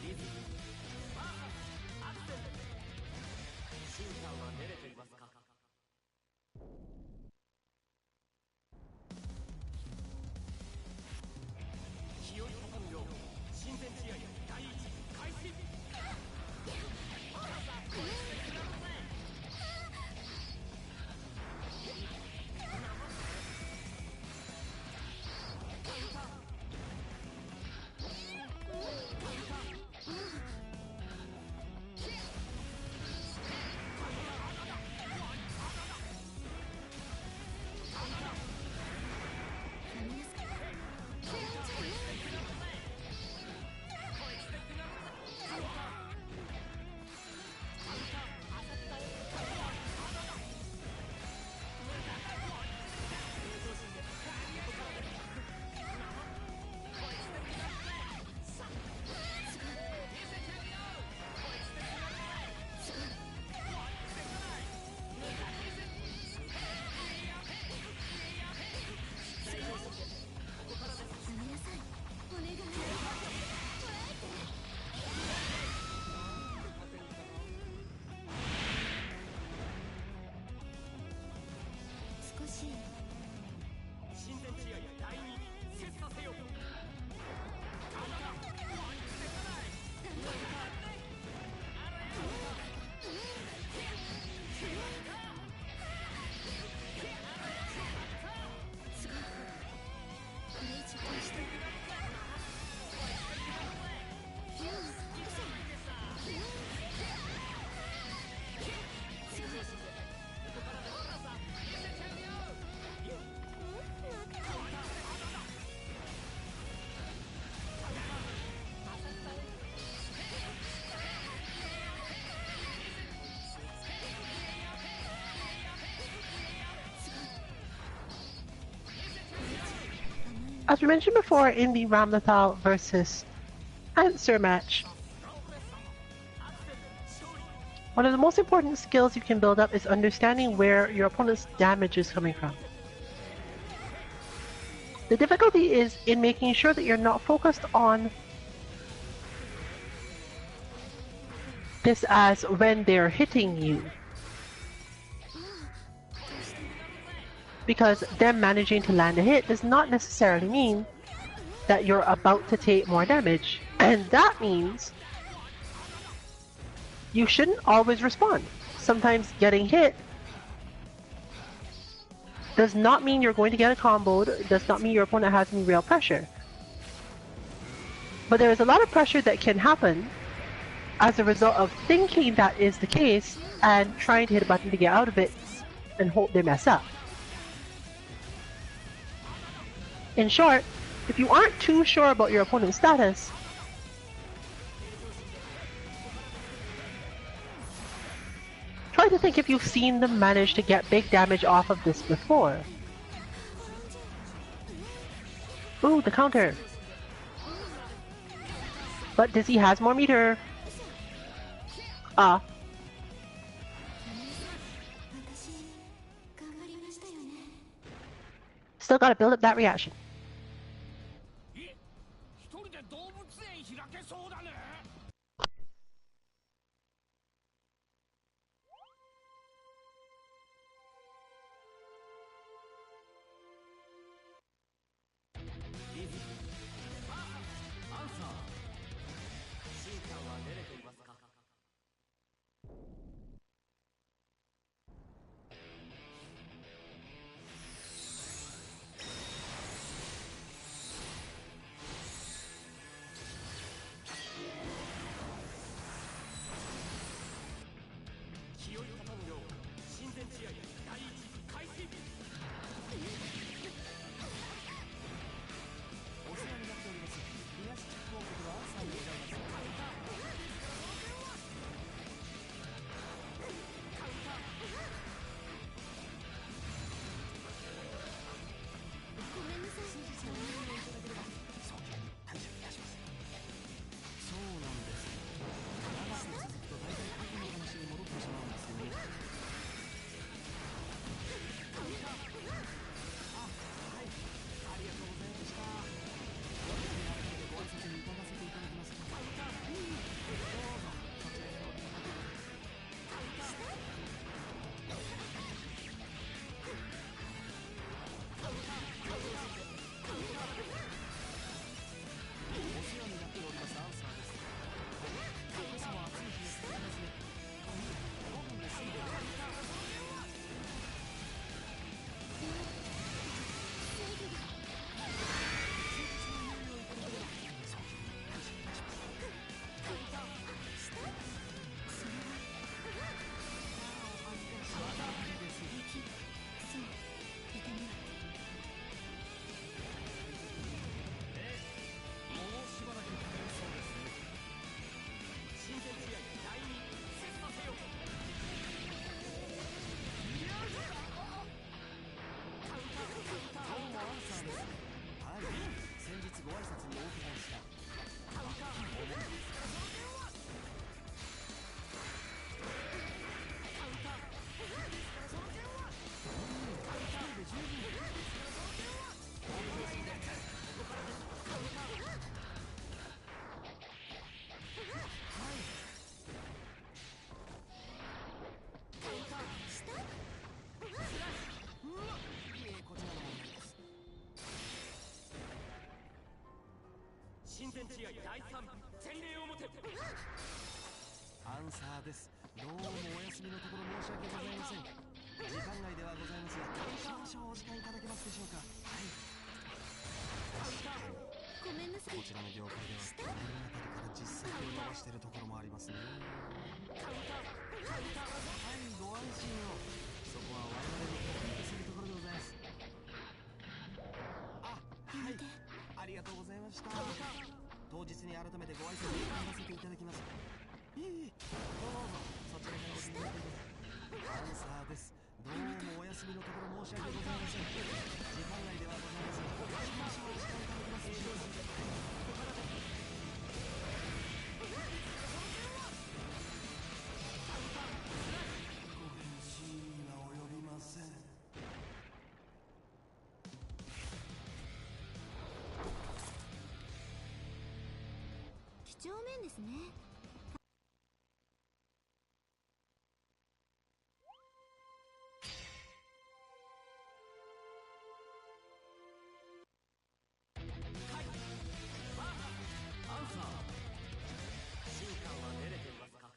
Speaker 5: リズム、アクセル。シューターは練れていますか？清いパタン量親善試合第一開始。親善試合第二切磋せよ。
Speaker 1: As we mentioned before in the Ramlethal versus Answer match, one of the most important skills you can build up is understanding where your opponent's damage is coming from. The difficulty is in making sure that you're not focused on this as when they're hitting you. Because them managing to land a hit does not necessarily mean that you're about to take more damage. And that means you shouldn't always respond. Sometimes getting hit does not mean you're going to get a combo, does not mean your opponent has any real pressure. But there is a lot of pressure that can happen as a result of thinking that is the case and trying to hit a button to get out of it and hope they mess up. In short, if you aren't too sure about your opponent's status, try to think if you've seen them manage to get big damage off of this before. Ooh, the counter. But Dizzy has more meter. Still gotta build up that reaction.
Speaker 5: 親善試合第3洗礼をもてアンサーです。どうもお休みのところ申し訳ございません。時間外ではございますが少々お時間いただけますでしょうか。はい、
Speaker 3: ごめんなさい。
Speaker 5: こちらの業界ではこの辺りから実績を伸ばしているところもありますね。はい、ご安心を。そこは我々の得意とするところでございます。あ、はい、ありがとうございました。当日に改めてご挨拶をさせていただきます。いえいえ、どうぞそちらからご覧ください。アンサーです。どうもお休みのところ申し訳ございません。時間外ではございますが少々お時間
Speaker 3: 正面ですね。
Speaker 5: アンサー進化は練れていますか？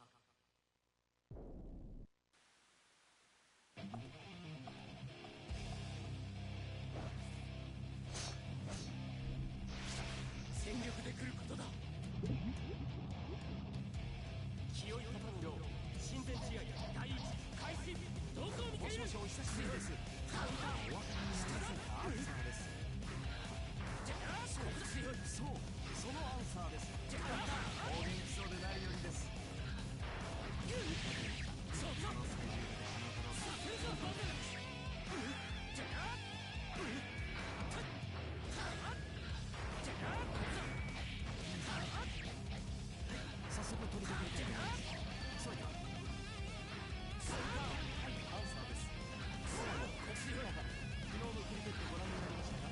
Speaker 5: 全力で来ることだ。気負い方の量親善試合第一開始。どこを見ている？もしもしお久しぶりです。カウンターお分かりになりませんか？アンサーです。そうそのアンサーです。攻撃基礎でないよりです。早速取り掛けていきます。そういったアンサーです。昨日のクリケットご覧になりましたか？い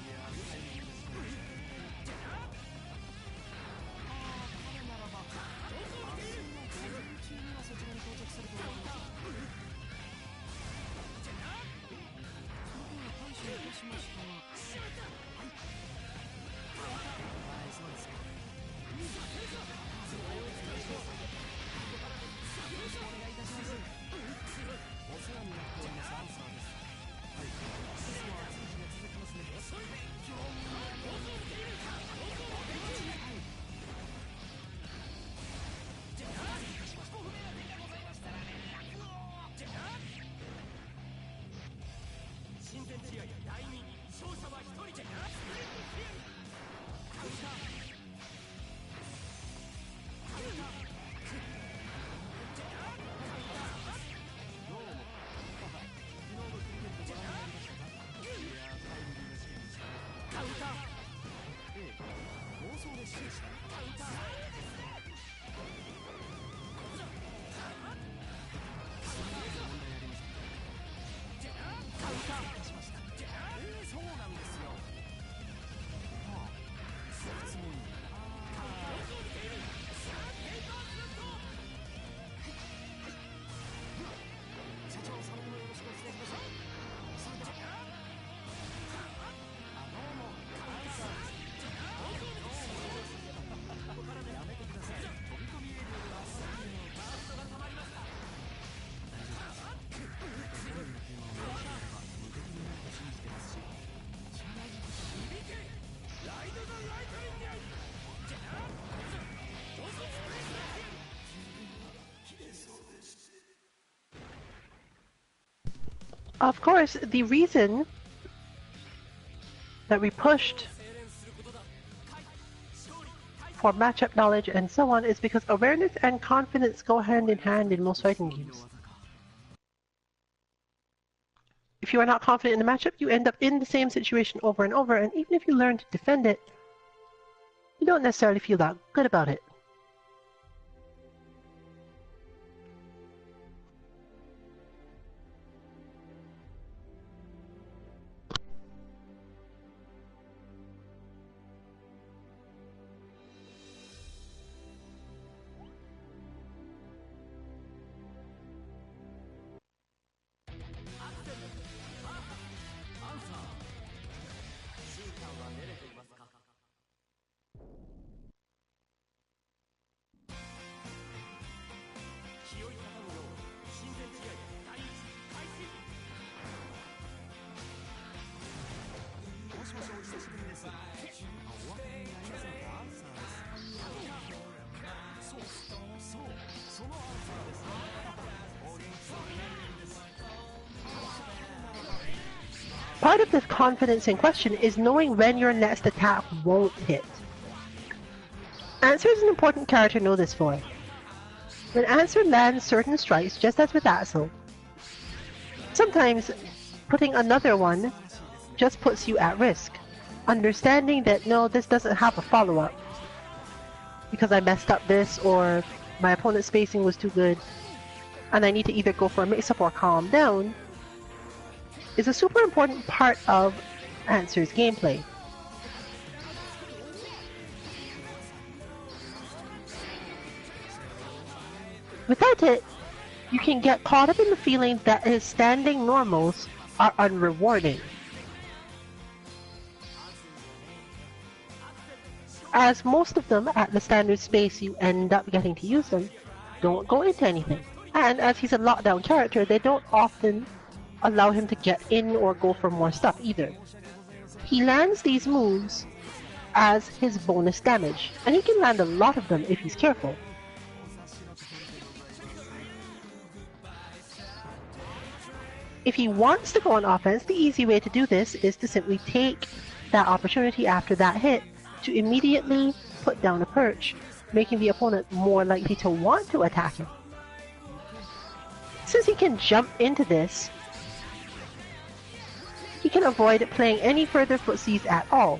Speaker 5: やー、タイミングですね。彼ならば明日の午前中にはそちらに到着すると思います。対処いたしましたが、はい、そうですか。お願いいたします。お世話になっております。アンサーです。はい、ですが暑い日が続きますね。今日も親善試合第2勝者は1人で。カウンターどうも。昨日のクリケットご覧になりましたか？いやー、タイムリーなシーンでしたね。カウンター妄想で失礼した。カウンター問題ありません。カウンターしました。そうなんですよ。はあ、質問に社長、その後もよろしくお伝えください。それではどうもアンサーです。やめてください。飛び込みエリアではすぐにバーストが溜まりました。大丈夫です。どういう点を申し上げれば無敵になると信じてますし、力ずくし響けライド・ザ・ライトニング。
Speaker 1: Of course, the reason that we pushed for matchup knowledge and so on is because awareness and confidence go hand in hand in most fighting games. If you are not confident in the matchup, you end up in the same situation over and over, and even if you learn to defend it, you don't necessarily feel that good about it. Part of this confidence in question is knowing when your next attack won't hit. Answer is an important character to know this for. When Answer lands certain strikes, just as with Axel, sometimes putting another one just puts you at risk. Understanding that, no, this doesn't have a follow-up because I messed up this or my opponent's spacing was too good and I need to either go for a mix-up or calm down is a super important part of Answer's gameplay. Without it, you can get caught up in the feeling that his standing normals are unrewarding, as most of them at the standard space you end up getting to use them don't go into anything. And as he's a lockdown character, they don't often allow him to get in or go for more stuff either. He lands these moves as his bonus damage, and he can land a lot of them if he's careful. If he wants to go on offense, the easy way to do this is to simply take that opportunity after that hit to immediately put down a perch, making the opponent more likely to want to attack him. Since he can jump into this, he can avoid playing any further footsies at all.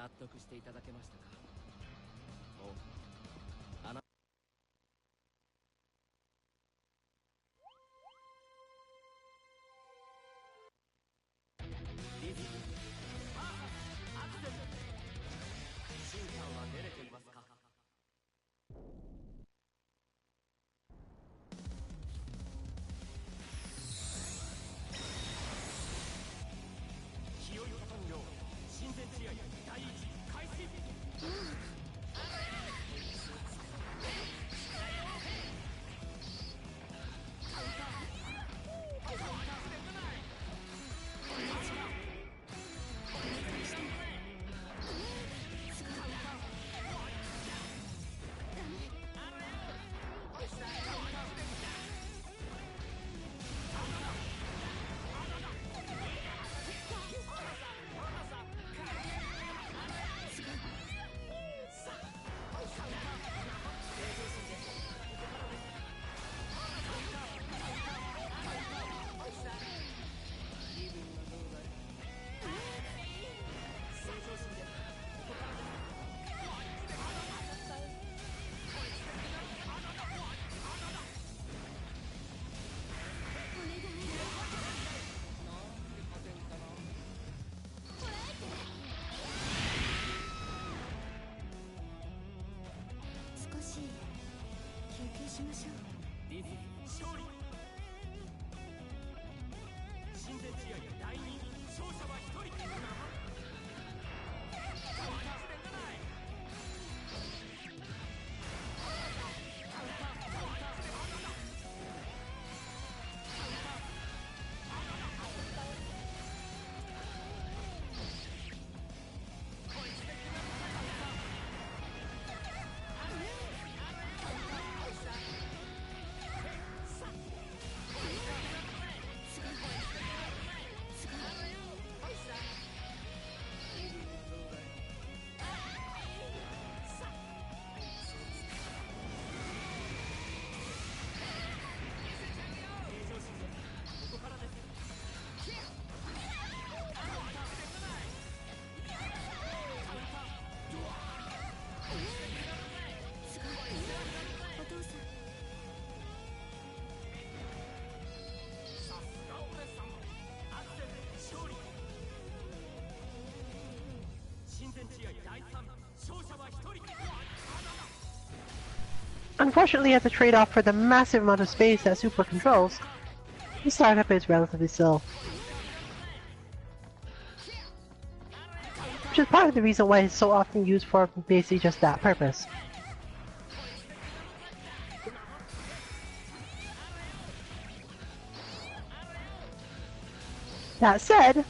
Speaker 2: 納得していただけましたか。お、あなディズアクセル審判は出れていますか。清い産業親善試合第一開始。
Speaker 1: Unfortunately, as a trade-off for the massive amount of space that Super controls, the startup is relatively slow. Which is part of the reason why it's so often used for basically just that purpose. That said,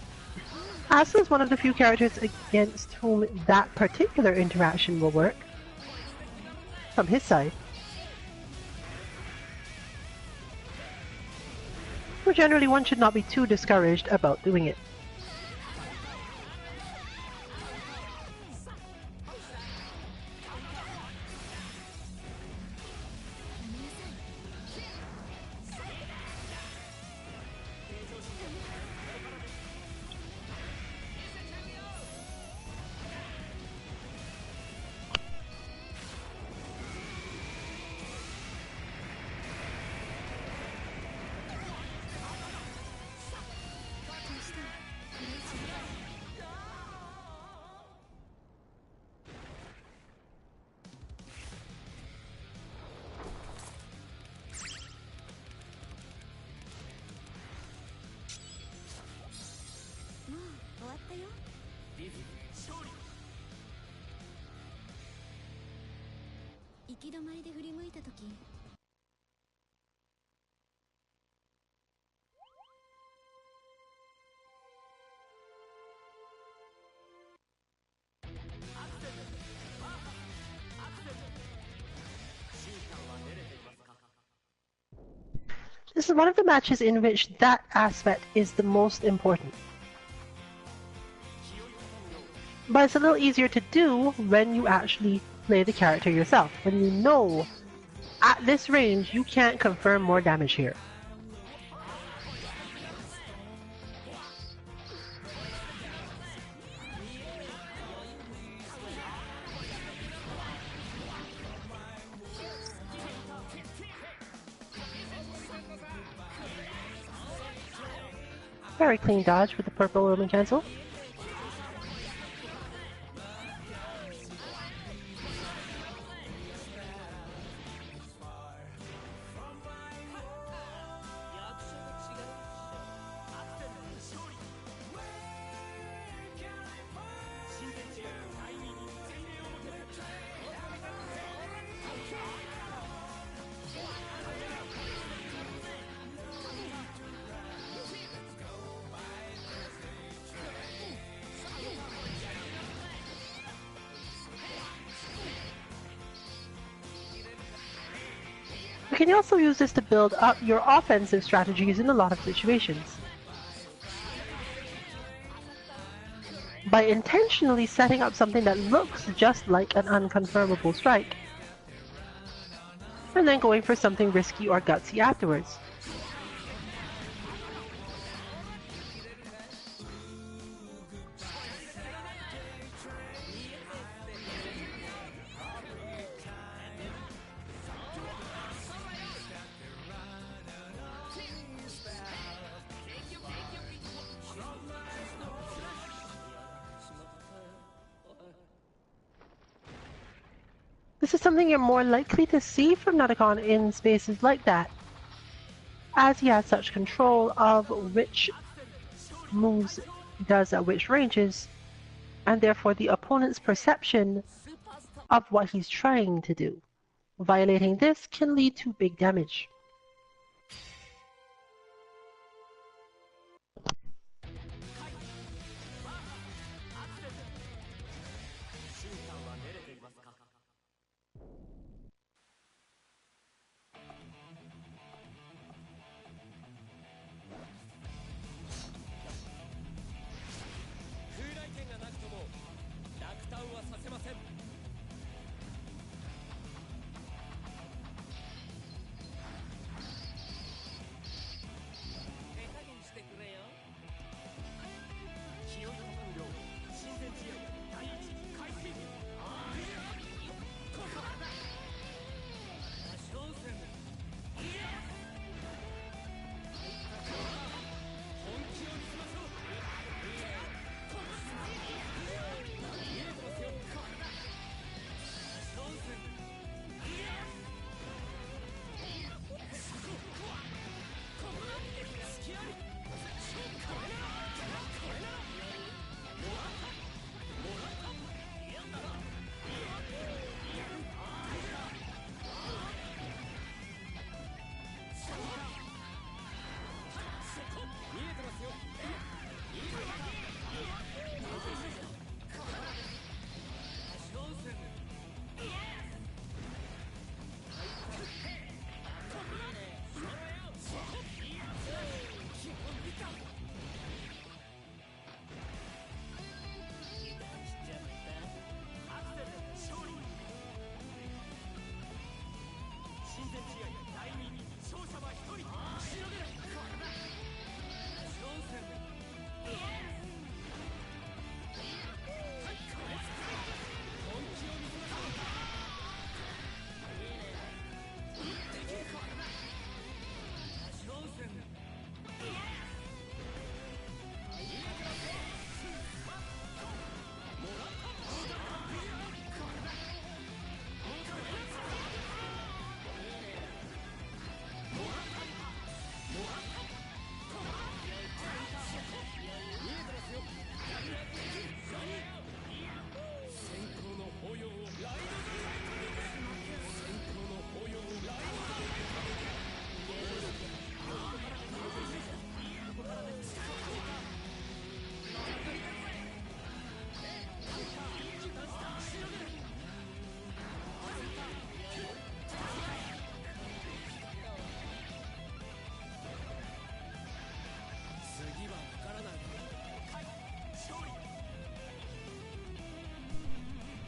Speaker 1: Asuka is one of the few characters against whom that particular interaction will work. From his side. But generally one should not be too discouraged about doing it. This is one of the matches in which that aspect is the most important. But it's a little easier to do when you actually play the character yourself. When you know, at this range, you can't confirm more damage here. Very clean dodge with the purple Roman cancel. You can also use this to build up your offensive strategies in a lot of situations. By intentionally setting up something that looks just like an unconfirmable strike, and then going for something risky or gutsy afterwards. This is something you're more likely to see from Nutacon in spaces like that, as he has such control of which moves he does at which ranges, and therefore the opponent's perception of what he's trying to do. Violating this can lead to big damage.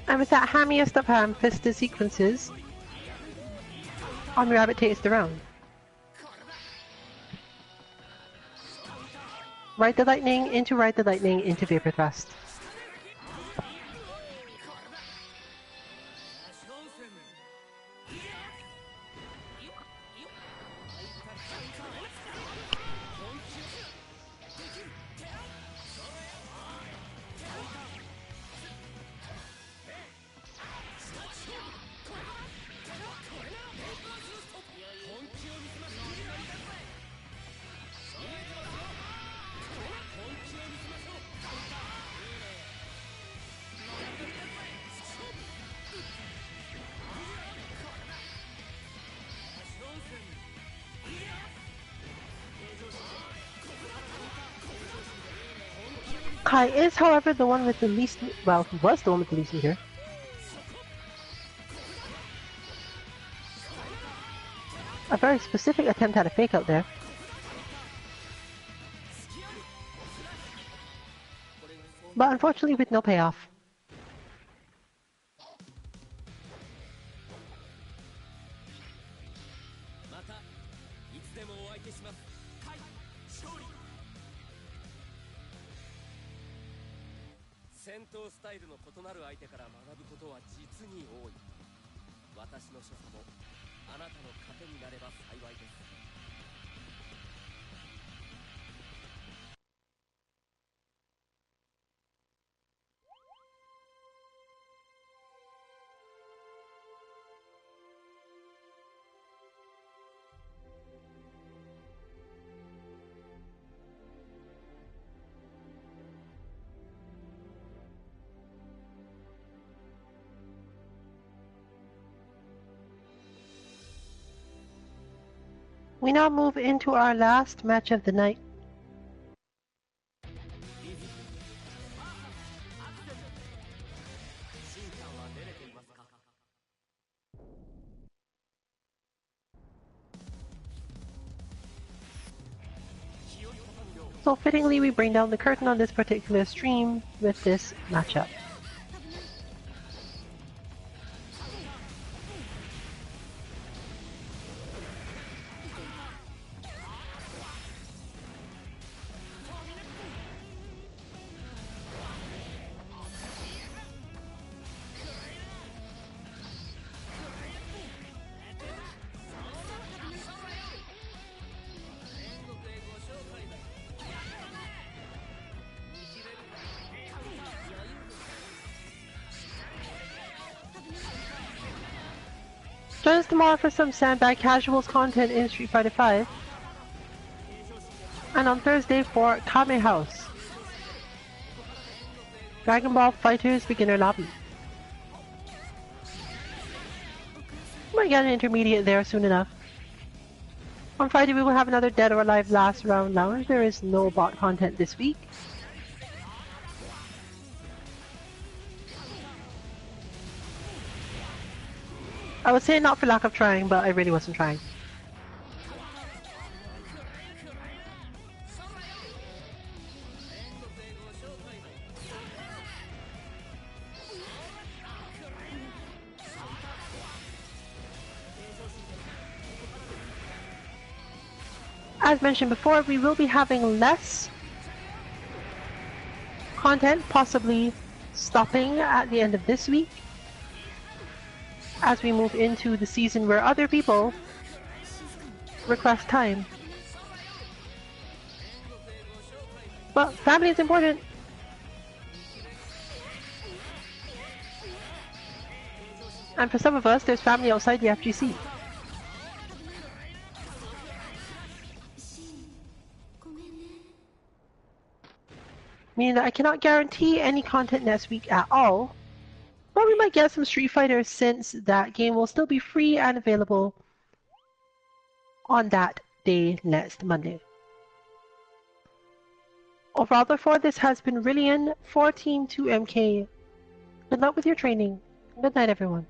Speaker 1: And with that hammiest of ham-fisted sequences, Army Rabbit takes the round. Ride the lightning into Vapor Thrust. Kai is, however, the one with the least, well, he was the one with the least meter. A very specific attempt at a fake out there. But unfortunately with no payoff. We now move into our last match of the night. So fittingly, we bring down the curtain on this particular stream with this matchup. Join us tomorrow for some Sandbag Casuals content in Street Fighter V. And on Thursday for Kame House. Dragon Ball FighterZ Beginner Lobby. Might get an intermediate there soon enough. On Friday we will have another Dead or Alive Last Round Lounge. There is no bot content this week. I would say not for lack of trying, but I really wasn't trying. As mentioned before, we will be having less content, possibly stopping at the end of this week, as we move into the season where other people request time. But family is important. And for some of us, there's family outside the FGC. Meaning that I cannot guarantee any content next week at all. But we might get some Street Fighter since that game will still be free and available on that day next Monday. Overall, therefore, this has been Rillian for Team 2MK. Good luck with your training. Good night, everyone.